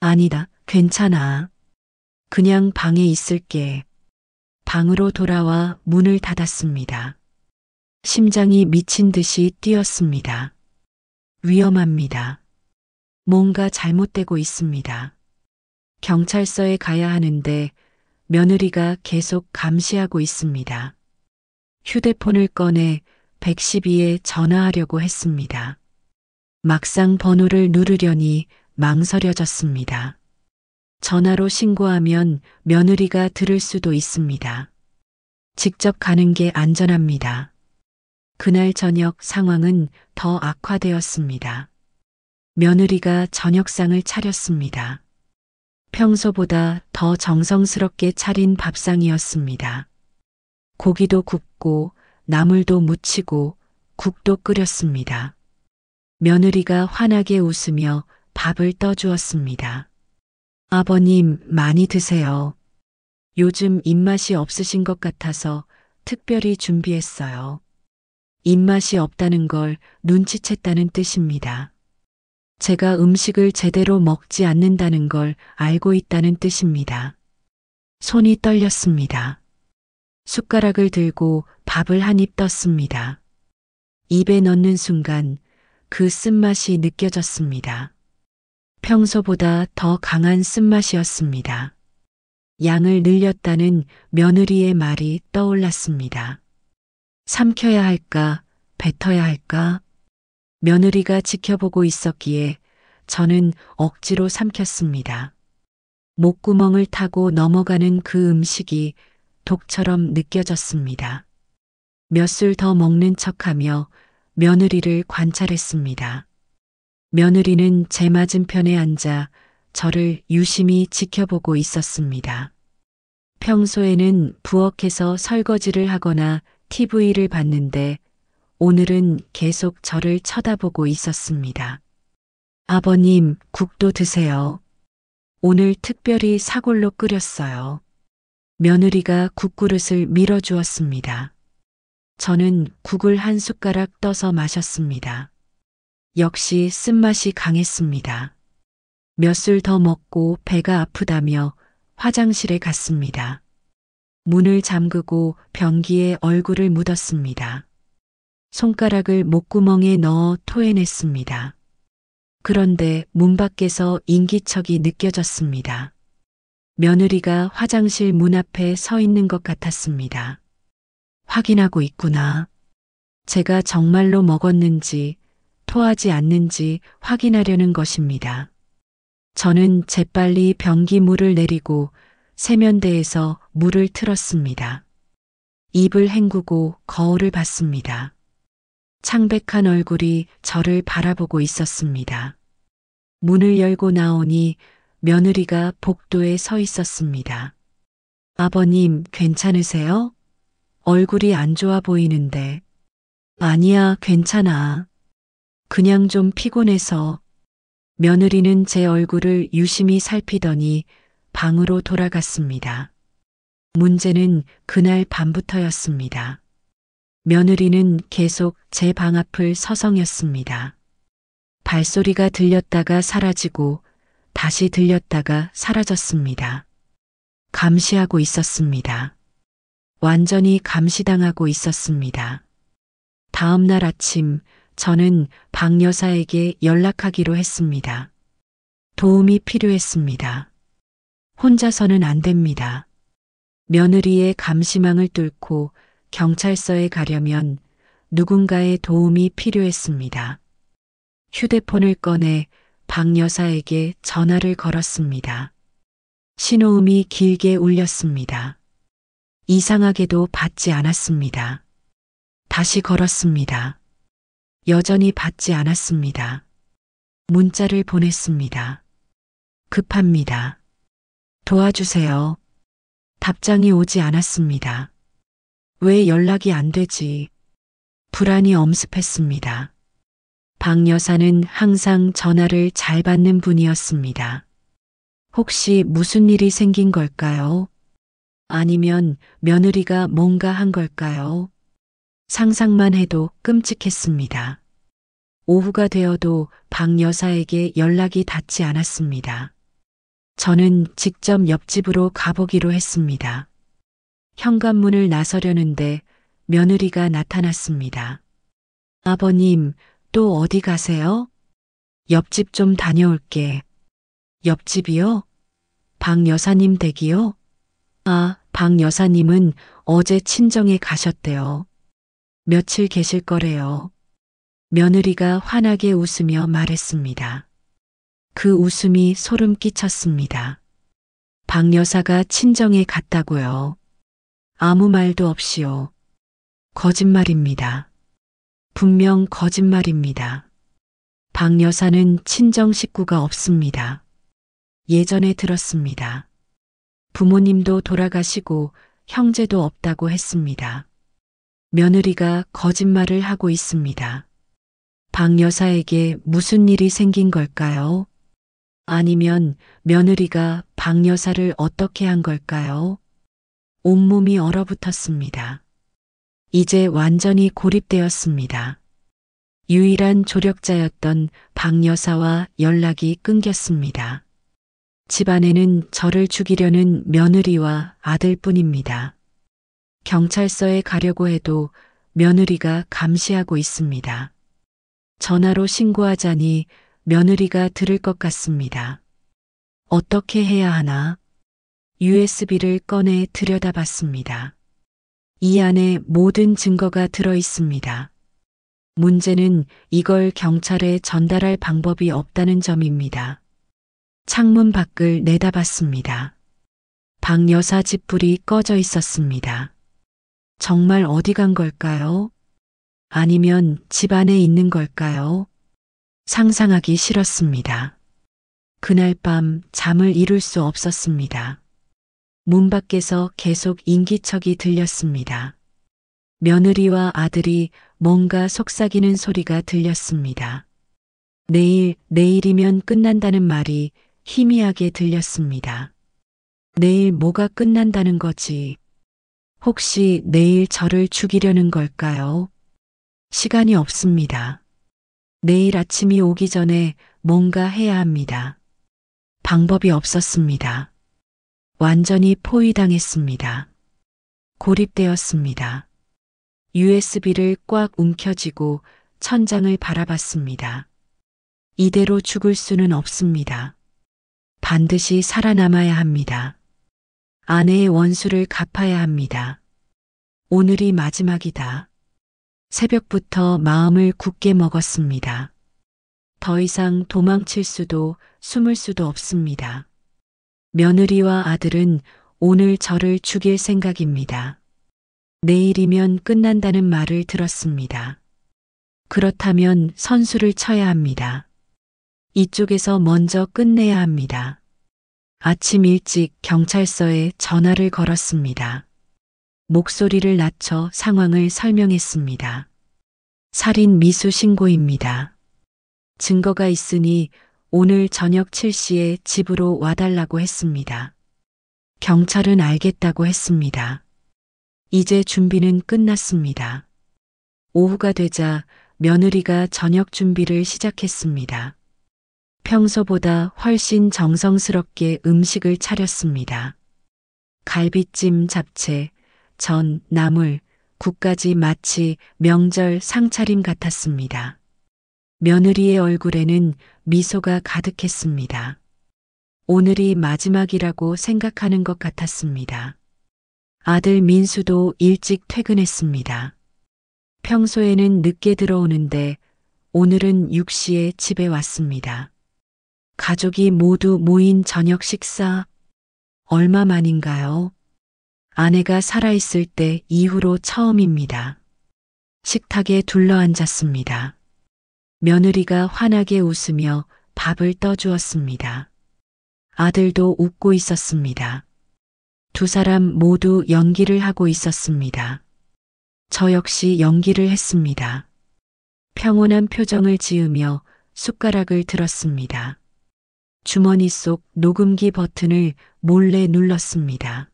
아니다, 괜찮아. 그냥 방에 있을게. 방으로 돌아와 문을 닫았습니다. 심장이 미친 듯이 뛰었습니다. 위험합니다. 뭔가 잘못되고 있습니다. 경찰서에 가야 하는데 며느리가 계속 감시하고 있습니다. 휴대폰을 꺼내 112에 전화하려고 했습니다. 막상 번호를 누르려니 망설여졌습니다. 전화로 신고하면 며느리가 들을 수도 있습니다. 직접 가는 게 안전합니다. 그날 저녁 상황은 더 악화되었습니다. 며느리가 저녁상을 차렸습니다. 평소보다 더 정성스럽게 차린 밥상이었습니다. 고기도 굽고 나물도 무치고 국도 끓였습니다. 며느리가 환하게 웃으며 밥을 떠주었습니다. 아버님, 많이 드세요. 요즘 입맛이 없으신 것 같아서 특별히 준비했어요. 입맛이 없다는 걸 눈치챘다는 뜻입니다. 제가 음식을 제대로 먹지 않는다는 걸 알고 있다는 뜻입니다. 손이 떨렸습니다. 숟가락을 들고 밥을 한 입 떴습니다. 입에 넣는 순간 그 쓴맛이 느껴졌습니다. 평소보다 더 강한 쓴맛이었습니다. 양을 늘렸다는 며느리의 말이 떠올랐습니다. 삼켜야 할까, 뱉어야 할까? 며느리가 지켜보고 있었기에 저는 억지로 삼켰습니다. 목구멍을 타고 넘어가는 그 음식이 독처럼 느껴졌습니다. 몇 술 더 먹는 척하며 며느리를 관찰했습니다. 며느리는 제 맞은편에 앉아 저를 유심히 지켜보고 있었습니다. 평소에는 부엌에서 설거지를 하거나 TV를 봤는데 오늘은 계속 저를 쳐다보고 있었습니다. 아버님, 국도 드세요. 오늘 특별히 사골로 끓였어요. 며느리가 국그릇을 밀어주었습니다. 저는 국을 한 숟가락 떠서 마셨습니다. 역시 쓴맛이 강했습니다. 몇 술 더 먹고 배가 아프다며 화장실에 갔습니다. 문을 잠그고 변기에 얼굴을 묻었습니다. 손가락을 목구멍에 넣어 토해냈습니다. 그런데 문 밖에서 인기척이 느껴졌습니다. 며느리가 화장실 문 앞에 서 있는 것 같았습니다. 확인하고 있구나. 제가 정말로 먹었는지 토하지 않는지 확인하려는 것입니다. 저는 재빨리 변기 물을 내리고 세면대에서 물을 틀었습니다. 입을 헹구고 거울을 봤습니다. 창백한 얼굴이 저를 바라보고 있었습니다. 문을 열고 나오니 며느리가 복도에 서 있었습니다. 아버님, 괜찮으세요? 얼굴이 안 좋아 보이는데. 아니야, 괜찮아. 그냥 좀 피곤해서. 며느리는 제 얼굴을 유심히 살피더니 방으로 돌아갔습니다. 문제는 그날 밤부터였습니다. 며느리는 계속 제 방 앞을 서성였습니다. 발소리가 들렸다가 사라지고 다시 들렸다가 사라졌습니다. 감시하고 있었습니다. 완전히 감시당하고 있었습니다. 다음 날 아침 저는 박 여사에게 연락하기로 했습니다. 도움이 필요했습니다. 혼자서는 안 됩니다. 며느리의 감시망을 뚫고 경찰서에 가려면 누군가의 도움이 필요했습니다. 휴대폰을 꺼내 박 여사에게 전화를 걸었습니다. 신호음이 길게 울렸습니다. 이상하게도 받지 않았습니다. 다시 걸었습니다. 여전히 받지 않았습니다. 문자를 보냈습니다. 급합니다. 도와주세요. 답장이 오지 않았습니다. 왜 연락이 안 되지? 불안이 엄습했습니다. 박 여사는 항상 전화를 잘 받는 분이었습니다. 혹시 무슨 일이 생긴 걸까요? 아니면 며느리가 뭔가 한 걸까요? 상상만 해도 끔찍했습니다. 오후가 되어도 박 여사에게 연락이 닿지 않았습니다. 저는 직접 옆집으로 가보기로 했습니다. 현관문을 나서려는데 며느리가 나타났습니다. 아버님, 또 어디 가세요? 옆집 좀 다녀올게. 옆집이요? 박 여사님 댁이요? 아, 박 여사님은 어제 친정에 가셨대요. 며칠 계실 거래요. 며느리가 환하게 웃으며 말했습니다. 그 웃음이 소름 끼쳤습니다. 박 여사가 친정에 갔다고요. 아무 말도 없이요. 거짓말입니다. 분명 거짓말입니다. 박 여사는 친정 식구가 없습니다. 예전에 들었습니다. 부모님도 돌아가시고 형제도 없다고 했습니다. 며느리가 거짓말을 하고 있습니다. 박 여사에게 무슨 일이 생긴 걸까요? 아니면 며느리가 박 여사를 어떻게 한 걸까요? 온몸이 얼어붙었습니다. 이제 완전히 고립되었습니다. 유일한 조력자였던 박 여사와 연락이 끊겼습니다. 집안에는 저를 죽이려는 며느리와 아들뿐입니다. 경찰서에 가려고 해도 며느리가 감시하고 있습니다. 전화로 신고하자니 며느리가 들을 것 같습니다. 어떻게 해야 하나? USB를 꺼내 들여다봤습니다. 이 안에 모든 증거가 들어 있습니다. 문제는 이걸 경찰에 전달할 방법이 없다는 점입니다. 창문 밖을 내다봤습니다. 박 여사 집 불이 꺼져 있었습니다. 정말 어디 간 걸까요? 아니면 집 안에 있는 걸까요? 상상하기 싫었습니다. 그날 밤 잠을 이룰 수 없었습니다. 문 밖에서 계속 인기척이 들렸습니다. 며느리와 아들이 뭔가 속삭이는 소리가 들렸습니다. 내일이면 끝난다는 말이 희미하게 들렸습니다. 내일 뭐가 끝난다는 거지? 혹시 내일 저를 죽이려는 걸까요? 시간이 없습니다. 내일 아침이 오기 전에 뭔가 해야 합니다. 방법이 없었습니다. 완전히 포위당했습니다. 고립되었습니다. USB를 꽉 움켜쥐고 천장을 바라봤습니다. 이대로 죽을 수는 없습니다. 반드시 살아남아야 합니다. 아내의 원수를 갚아야 합니다. 오늘이 마지막이다. 새벽부터 마음을 굳게 먹었습니다. 더 이상 도망칠 수도 숨을 수도 없습니다. 며느리와 아들은 오늘 저를 죽일 생각입니다. 내일이면 끝난다는 말을 들었습니다. 그렇다면 선수를 쳐야 합니다. 이쪽에서 먼저 끝내야 합니다. 아침 일찍 경찰서에 전화를 걸었습니다. 목소리를 낮춰 상황을 설명했습니다. 살인 미수 신고입니다. 증거가 있으니 오늘 저녁 7시에 집으로 와달라고 했습니다. 경찰은 알겠다고 했습니다. 이제 준비는 끝났습니다. 오후가 되자 며느리가 저녁 준비를 시작했습니다. 평소보다 훨씬 정성스럽게 음식을 차렸습니다. 갈비찜, 잡채, 전, 나물, 국까지 마치 명절 상차림 같았습니다. 며느리의 얼굴에는 미소가 가득했습니다. 오늘이 마지막이라고 생각하는 것 같았습니다. 아들 민수도 일찍 퇴근했습니다. 평소에는 늦게 들어오는데 오늘은 6시에 집에 왔습니다. 가족이 모두 모인 저녁 식사 얼마 만인가요? 아내가 살아있을 때 이후로 처음입니다. 식탁에 둘러앉았습니다. 며느리가 환하게 웃으며 밥을 떠주었습니다. 아들도 웃고 있었습니다. 두 사람 모두 연기를 하고 있었습니다. 저 역시 연기를 했습니다. 평온한 표정을 지으며 숟가락을 들었습니다. 주머니 속 녹음기 버튼을 몰래 눌렀습니다.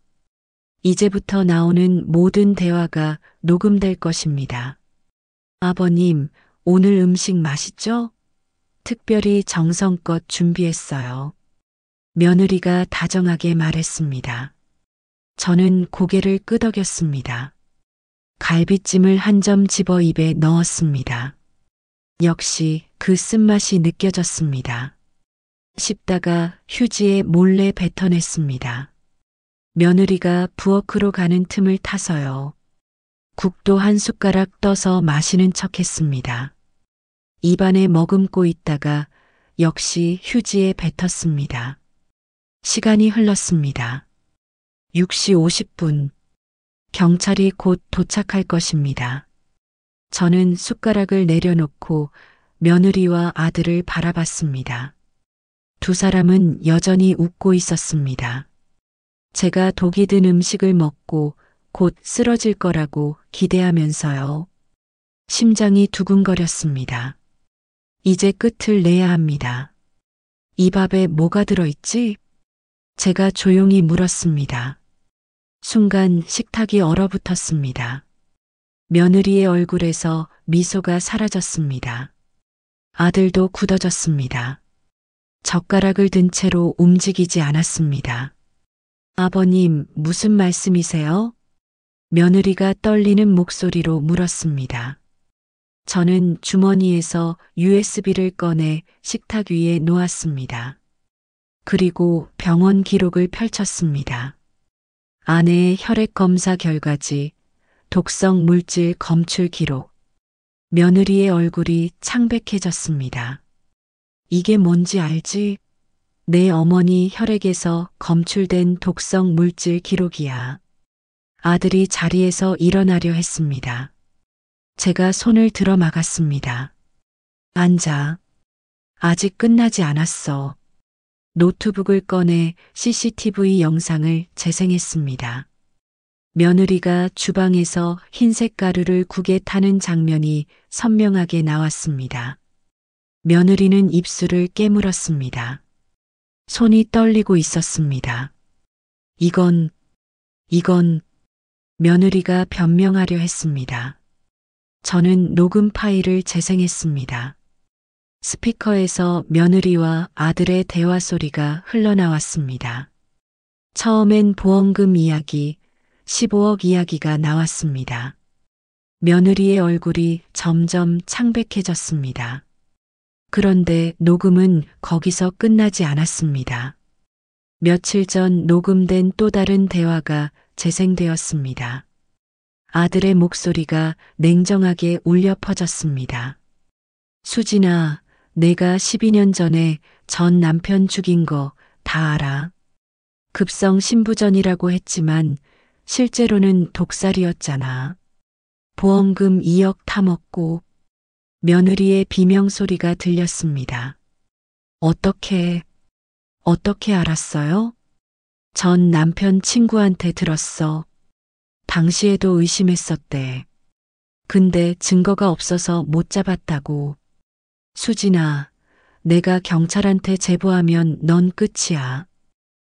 이제부터 나오는 모든 대화가 녹음될 것입니다. 아버님, 오늘 음식 맛있죠? 특별히 정성껏 준비했어요. 며느리가 다정하게 말했습니다. 저는 고개를 끄덕였습니다. 갈비찜을 한 점 집어 입에 넣었습니다. 역시 그 쓴맛이 느껴졌습니다. 씹다가 휴지에 몰래 뱉어냈습니다. 며느리가 부엌으로 가는 틈을 타서요. 국도 한 숟가락 떠서 마시는 척했습니다. 입안에 머금고 있다가 역시 휴지에 뱉었습니다. 시간이 흘렀습니다. 6시 50분. 경찰이 곧 도착할 것입니다. 저는 숟가락을 내려놓고 며느리와 아들을 바라봤습니다. 두 사람은 여전히 웃고 있었습니다. 제가 독이 든 음식을 먹고 곧 쓰러질 거라고 기대하면서요. 심장이 두근거렸습니다. 이제 끝을 내야 합니다. 이 밥에 뭐가 들어있지? 제가 조용히 물었습니다. 순간 식탁이 얼어붙었습니다. 며느리의 얼굴에서 미소가 사라졌습니다. 아들도 굳어졌습니다. 젓가락을 든 채로 움직이지 않았습니다. 아버님, 무슨 말씀이세요? 며느리가 떨리는 목소리로 물었습니다. 저는 주머니에서 USB를 꺼내 식탁 위에 놓았습니다. 그리고 병원 기록을 펼쳤습니다. 아내의 혈액 검사 결과지, 독성 물질 검출 기록. 며느리의 얼굴이 창백해졌습니다. 이게 뭔지 알지? 내 어머니 혈액에서 검출된 독성 물질 기록이야. 아들이 자리에서 일어나려 했습니다. 제가 손을 들어 막았습니다. 앉아. 아직 끝나지 않았어. 노트북을 꺼내 CCTV 영상을 재생했습니다. 며느리가 주방에서 흰색 가루를 국에 타는 장면이 선명하게 나왔습니다. 며느리는 입술을 깨물었습니다. 손이 떨리고 있었습니다. 이건 며느리가 변명하려 했습니다. 저는 녹음 파일을 재생했습니다. 스피커에서 며느리와 아들의 대화 소리가 흘러나왔습니다. 처음엔 보험금 이야기, 15억 이야기가 나왔습니다. 며느리의 얼굴이 점점 창백해졌습니다. 그런데 녹음은 거기서 끝나지 않았습니다. 며칠 전 녹음된 또 다른 대화가 재생되었습니다. 아들의 목소리가 냉정하게 울려 퍼졌습니다. 수진아, 내가 12년 전에 전 남편 죽인 거 다 알아. 급성 신부전이라고 했지만 실제로는 독살이었잖아. 보험금 2억 타먹고. 며느리의 비명소리가 들렸습니다. 어떻게 알았어요? 전 남편 친구한테 들었어. 당시에도 의심했었대. 근데 증거가 없어서 못 잡았다고. 수진아, 내가 경찰한테 제보하면 넌 끝이야.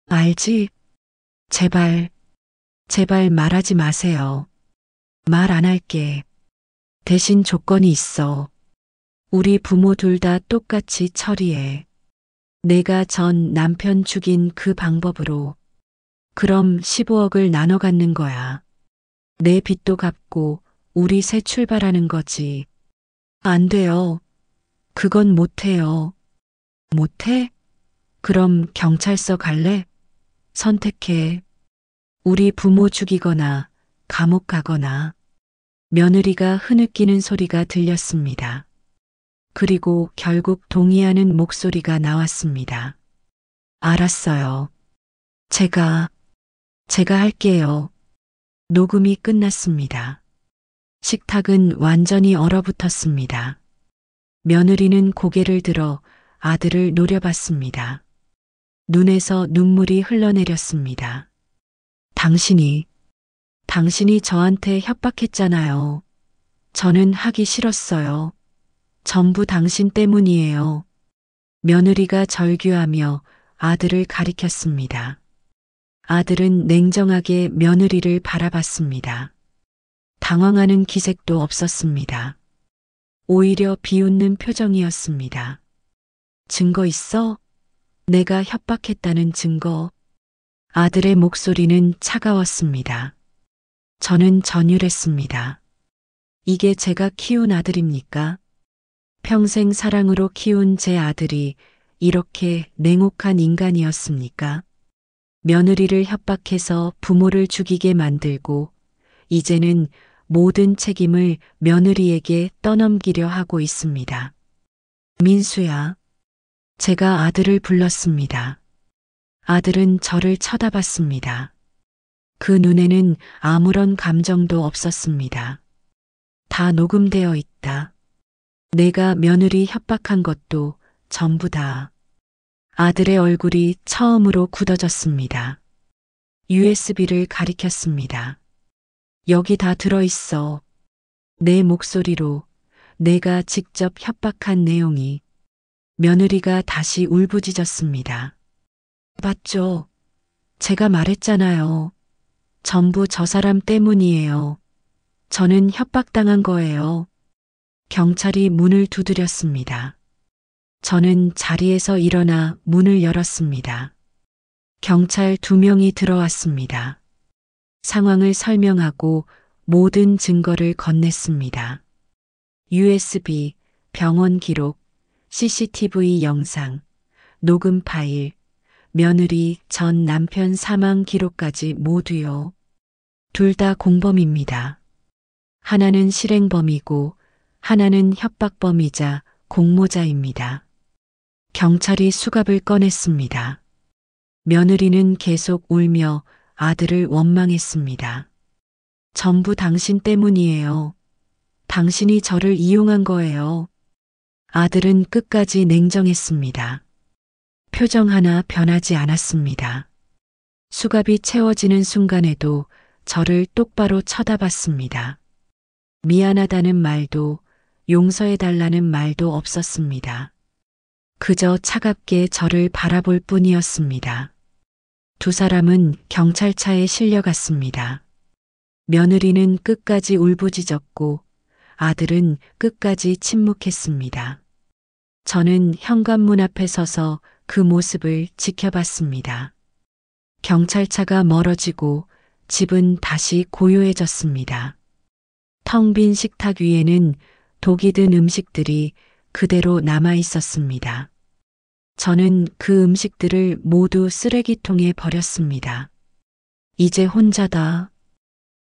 알지? 제발 말하지 마세요. 말 안 할게. 대신 조건이 있어. 우리 부모 둘 다 똑같이 처리해. 내가 전 남편 죽인 그 방법으로. 그럼 15억을 나눠 갖는 거야. 내 빚도 갚고 우리 새 출발하는 거지. 안 돼요. 그건 못해요. 못해? 그럼 경찰서 갈래? 선택해. 우리 부모 죽이거나 감옥 가거나. 며느리가 흐느끼는 소리가 들렸습니다. 그리고 결국 동의하는 목소리가 나왔습니다. 알았어요. 제가 할게요. 녹음이 끝났습니다. 식탁은 완전히 얼어붙었습니다. 며느리는 고개를 들어 아들을 노려봤습니다. 눈에서 눈물이 흘러내렸습니다. 당신이 저한테 협박했잖아요. 저는 하기 싫었어요. 전부 당신 때문이에요. 며느리가 절규하며 아들을 가리켰습니다. 아들은 냉정하게 며느리를 바라봤습니다. 당황하는 기색도 없었습니다. 오히려 비웃는 표정이었습니다. 증거 있어? 내가 협박했다는 증거. 아들의 목소리는 차가웠습니다. 저는 전율했습니다. 이게 제가 키운 아들입니까? 평생 사랑으로 키운 제 아들이 이렇게 냉혹한 인간이었습니까? 며느리를 협박해서 부모를 죽이게 만들고 이제는 모든 책임을 며느리에게 떠넘기려 하고 있습니다. 민수야. 제가 아들을 불렀습니다. 아들은 저를 쳐다봤습니다. 그 눈에는 아무런 감정도 없었습니다. 다 녹음되어 있다. 내가 며느리 협박한 것도 전부 다. 아들의 얼굴이 처음으로 굳어졌습니다. USB를 가리켰습니다. 여기 다 들어있어. 내 목소리로 내가 직접 협박한 내용이. 며느리가 다시 울부짖었습니다. 맞죠? 제가 말했잖아요. 전부 저 사람 때문이에요. 저는 협박당한 거예요. 경찰이 문을 두드렸습니다. 저는 자리에서 일어나 문을 열었습니다. 경찰 2명이 들어왔습니다. 상황을 설명하고 모든 증거를 건넸습니다. USB, 병원 기록, CCTV 영상, 녹음 파일, 며느리 전 남편 사망 기록까지 모두요. 둘 다 공범입니다. 하나는 실행범이고 하나는 협박범이자 공모자입니다. 경찰이 수갑을 꺼냈습니다. 며느리는 계속 울며 아들을 원망했습니다. 전부 당신 때문이에요. 당신이 저를 이용한 거예요. 아들은 끝까지 냉정했습니다. 표정 하나 변하지 않았습니다. 수갑이 채워지는 순간에도 저를 똑바로 쳐다봤습니다. 미안하다는 말도 용서해달라는 말도 없었습니다. 그저 차갑게 저를 바라볼 뿐이었습니다. 두 사람은 경찰차에 실려갔습니다. 며느리는 끝까지 울부짖었고 아들은 끝까지 침묵했습니다. 저는 현관문 앞에 서서 그 모습을 지켜봤습니다. 경찰차가 멀어지고 집은 다시 고요해졌습니다. 텅 빈 식탁 위에는 독이 든 음식들이 그대로 남아 있었습니다. 저는 그 음식들을 모두 쓰레기통에 버렸습니다. 이제 혼자다.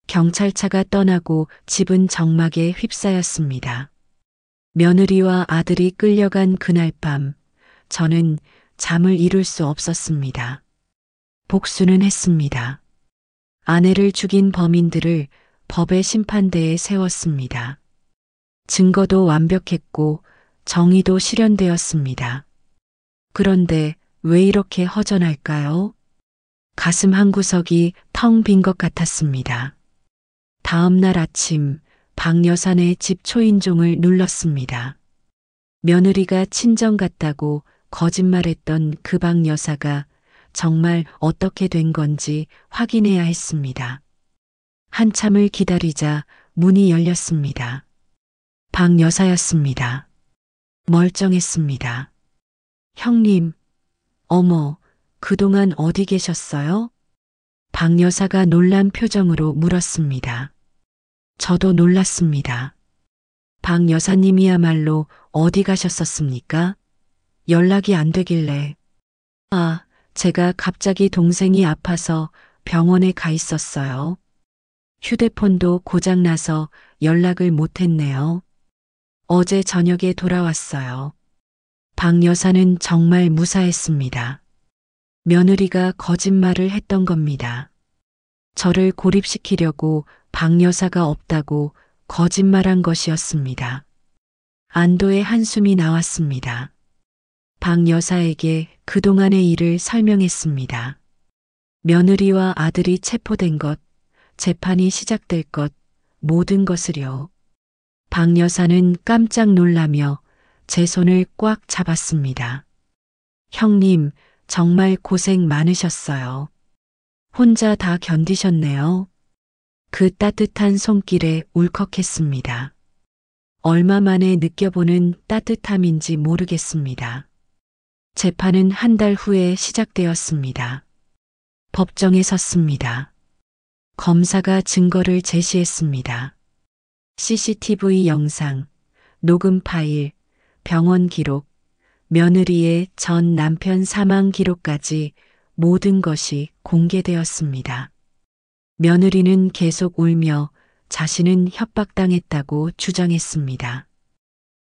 경찰차가 떠나고 집은 적막에 휩싸였습니다. 며느리와 아들이 끌려간 그날 밤, 저는 잠을 이룰 수 없었습니다. 복수는 했습니다. 아내를 죽인 범인들을 법의 심판대에 세웠습니다. 증거도 완벽했고 정의도 실현되었습니다. 그런데 왜 이렇게 허전할까요? 가슴 한구석이 텅 빈 것 같았습니다. 다음 날 아침 박 여사네 집 초인종을 눌렀습니다. 며느리가 친정 갔다고 거짓말했던 그 박 여사가 정말 어떻게 된 건지 확인해야 했습니다. 한참을 기다리자 문이 열렸습니다. 박 여사였습니다. 멀쩡했습니다. 형님, 어머, 그동안 어디 계셨어요? 박 여사가 놀란 표정으로 물었습니다. 저도 놀랐습니다. 박 여사님이야말로 어디 가셨었습니까? 연락이 안 되길래. 아, 제가 갑자기 동생이 아파서 병원에 가 있었어요. 휴대폰도 고장나서 연락을 못했네요. 어제 저녁에 돌아왔어요. 박 여사는 정말 무사했습니다. 며느리가 거짓말을 했던 겁니다. 저를 고립시키려고 박 여사가 없다고 거짓말한 것이었습니다. 안도의 한숨이 나왔습니다. 박 여사에게 그동안의 일을 설명했습니다. 며느리와 아들이 체포된 것, 재판이 시작될 것, 모든 것을요. 박 여사는 깜짝 놀라며 제 손을 꽉 잡았습니다. 형님, 정말 고생 많으셨어요. 혼자 다 견디셨네요. 그 따뜻한 손길에 울컥했습니다. 얼마 만에 느껴보는 따뜻함인지 모르겠습니다. 재판은 한 달 후에 시작되었습니다. 법정에 섰습니다. 검사가 증거를 제시했습니다. CCTV 영상, 녹음 파일, 병원 기록, 며느리의 전 남편 사망 기록까지 모든 것이 공개되었습니다. 며느리는 계속 울며 자신은 협박당했다고 주장했습니다.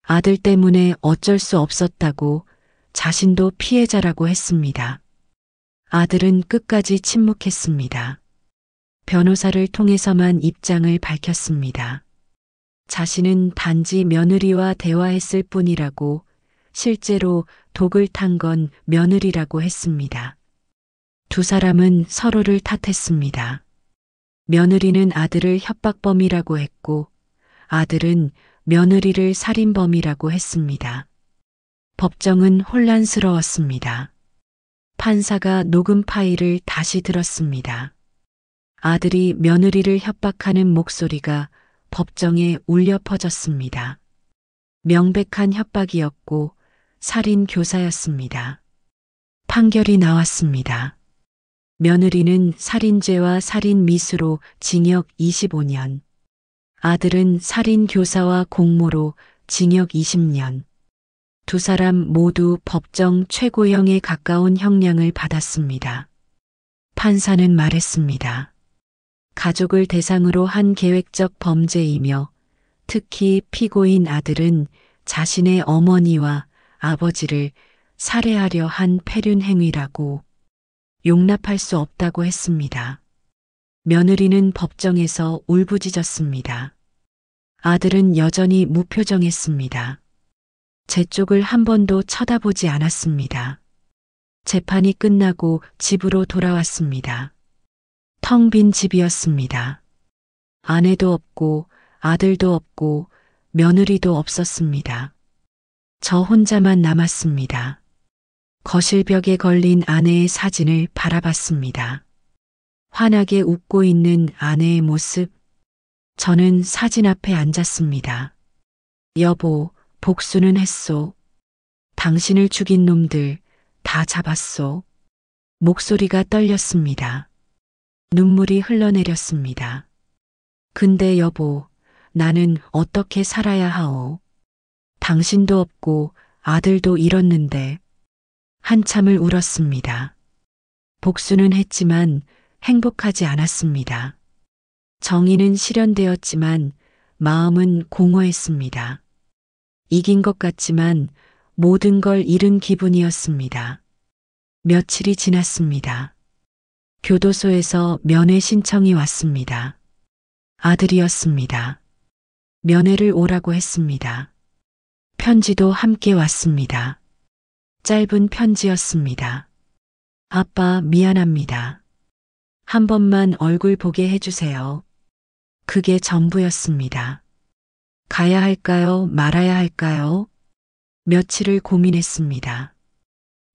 아들 때문에 어쩔 수 없었다고 자신도 피해자라고 했습니다. 아들은 끝까지 침묵했습니다. 변호사를 통해서만 입장을 밝혔습니다. 자신은 단지 며느리와 대화했을 뿐이라고, 실제로 독을 탄 건 며느리라고 했습니다. 두 사람은 서로를 탓했습니다. 며느리는 아들을 협박범이라고 했고 아들은 며느리를 살인범이라고 했습니다. 법정은 혼란스러웠습니다. 판사가 녹음 파일을 다시 들었습니다. 아들이 며느리를 협박하는 목소리가 법정에 울려 퍼졌습니다. 명백한 협박이었고 살인 교사였습니다. 판결이 나왔습니다. 며느리는 살인죄와 살인 미수로 징역 25년, 아들은 살인 교사와 공모로 징역 20년. 두 사람 모두 법정 최고형에 가까운 형량을 받았습니다. 판사는 말했습니다. 가족을 대상으로 한 계획적 범죄이며 특히 피고인 아들은 자신의 어머니와 아버지를 살해하려 한 패륜 행위라고 용납할 수 없다고 했습니다. 며느리는 법정에서 울부짖었습니다. 아들은 여전히 무표정했습니다. 제 쪽을 한 번도 쳐다보지 않았습니다. 재판이 끝나고 집으로 돌아왔습니다. 텅 빈 집이었습니다. 아내도 없고 아들도 없고 며느리도 없었습니다. 저 혼자만 남았습니다. 거실벽에 걸린 아내의 사진을 바라봤습니다. 환하게 웃고 있는 아내의 모습. 저는 사진 앞에 앉았습니다. 여보, 복수는 했소. 당신을 죽인 놈들 다 잡았소. 목소리가 떨렸습니다. 눈물이 흘러내렸습니다. 근데 여보, 나는 어떻게 살아야 하오? 당신도 없고 아들도 잃었는데. 한참을 울었습니다. 복수는 했지만 행복하지 않았습니다. 정의는 실현되었지만 마음은 공허했습니다. 이긴 것 같지만 모든 걸 잃은 기분이었습니다. 며칠이 지났습니다. 교도소에서 면회 신청이 왔습니다. 아들이었습니다. 면회를 오라고 했습니다. 편지도 함께 왔습니다. 짧은 편지였습니다. 아빠, 미안합니다. 한 번만 얼굴 보게 해주세요. 그게 전부였습니다. 가야 할까요? 말아야 할까요? 며칠을 고민했습니다.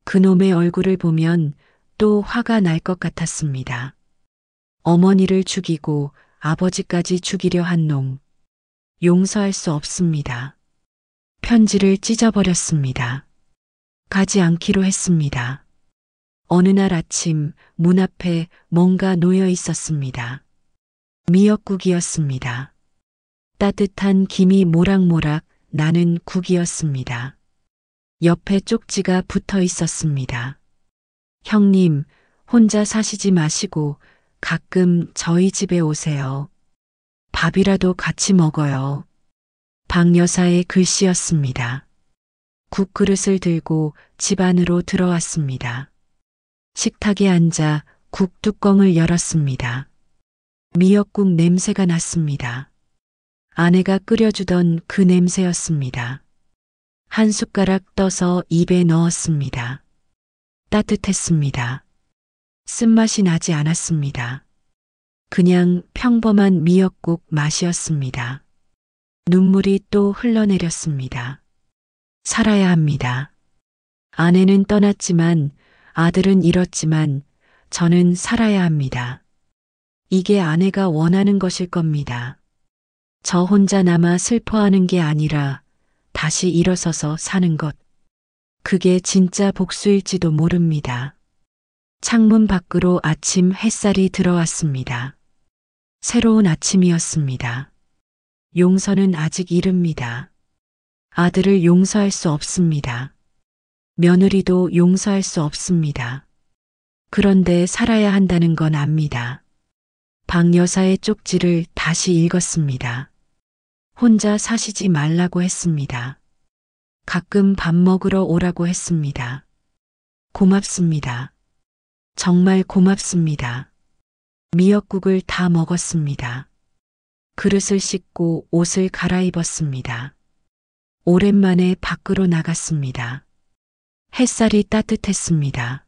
그놈의 얼굴을 보면 또 화가 날 것 같았습니다. 어머니를 죽이고 아버지까지 죽이려 한 놈. 용서할 수 없습니다. 편지를 찢어버렸습니다. 가지 않기로 했습니다. 어느 날 아침 문 앞에 뭔가 놓여 있었습니다. 미역국이었습니다. 따뜻한 김이 모락모락 나는 국이었습니다. 옆에 쪽지가 붙어 있었습니다. 형님, 혼자 사시지 마시고 가끔 저희 집에 오세요. 밥이라도 같이 먹어요. 박 여사의 글씨였습니다. 국그릇을 들고 집 안으로 들어왔습니다. 식탁에 앉아 국 뚜껑을 열었습니다. 미역국 냄새가 났습니다. 아내가 끓여주던 그 냄새였습니다. 한 숟가락 떠서 입에 넣었습니다. 따뜻했습니다. 쓴맛이 나지 않았습니다. 그냥 평범한 미역국 맛이었습니다. 눈물이 또 흘러내렸습니다. 살아야 합니다. 아내는 떠났지만 아들은 잃었지만 저는 살아야 합니다. 이게 아내가 원하는 것일 겁니다. 저 혼자 남아 슬퍼하는 게 아니라 다시 일어서서 사는 것. 그게 진짜 복수일지도 모릅니다. 창문 밖으로 아침 햇살이 들어왔습니다. 새로운 아침이었습니다. 용서는 아직 이릅니다. 아들을 용서할 수 없습니다. 며느리도 용서할 수 없습니다. 그런데 살아야 한다는 건 압니다. 박 여사의 쪽지를 다시 읽었습니다. 혼자 사시지 말라고 했습니다. 가끔 밥 먹으러 오라고 했습니다. 고맙습니다. 정말 고맙습니다. 미역국을 다 먹었습니다. 그릇을 씻고 옷을 갈아입었습니다. 오랜만에 밖으로 나갔습니다. 햇살이 따뜻했습니다.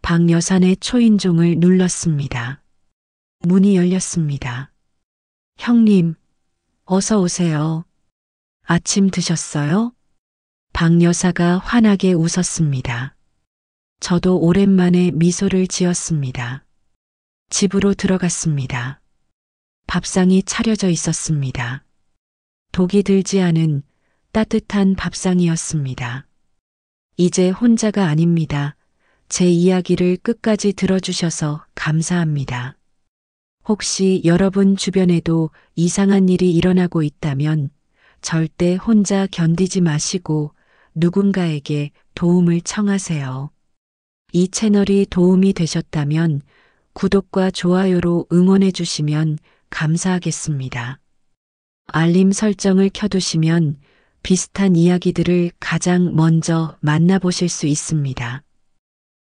박 여사의 초인종을 눌렀습니다. 문이 열렸습니다. 형님, 어서 오세요. 아침 드셨어요? 박 여사가 환하게 웃었습니다. 저도 오랜만에 미소를 지었습니다. 집으로 들어갔습니다. 밥상이 차려져 있었습니다. 독이 들지 않은 따뜻한 밥상이었습니다. 이제 혼자가 아닙니다. 제 이야기를 끝까지 들어주셔서 감사합니다. 혹시 여러분 주변에도 이상한 일이 일어나고 있다면 절대 혼자 견디지 마시고 누군가에게 도움을 청하세요. 이 채널이 도움이 되셨다면 구독과 좋아요로 응원해 주시면 감사하겠습니다. 알림 설정을 켜두시면 비슷한 이야기들을 가장 먼저 만나보실 수 있습니다.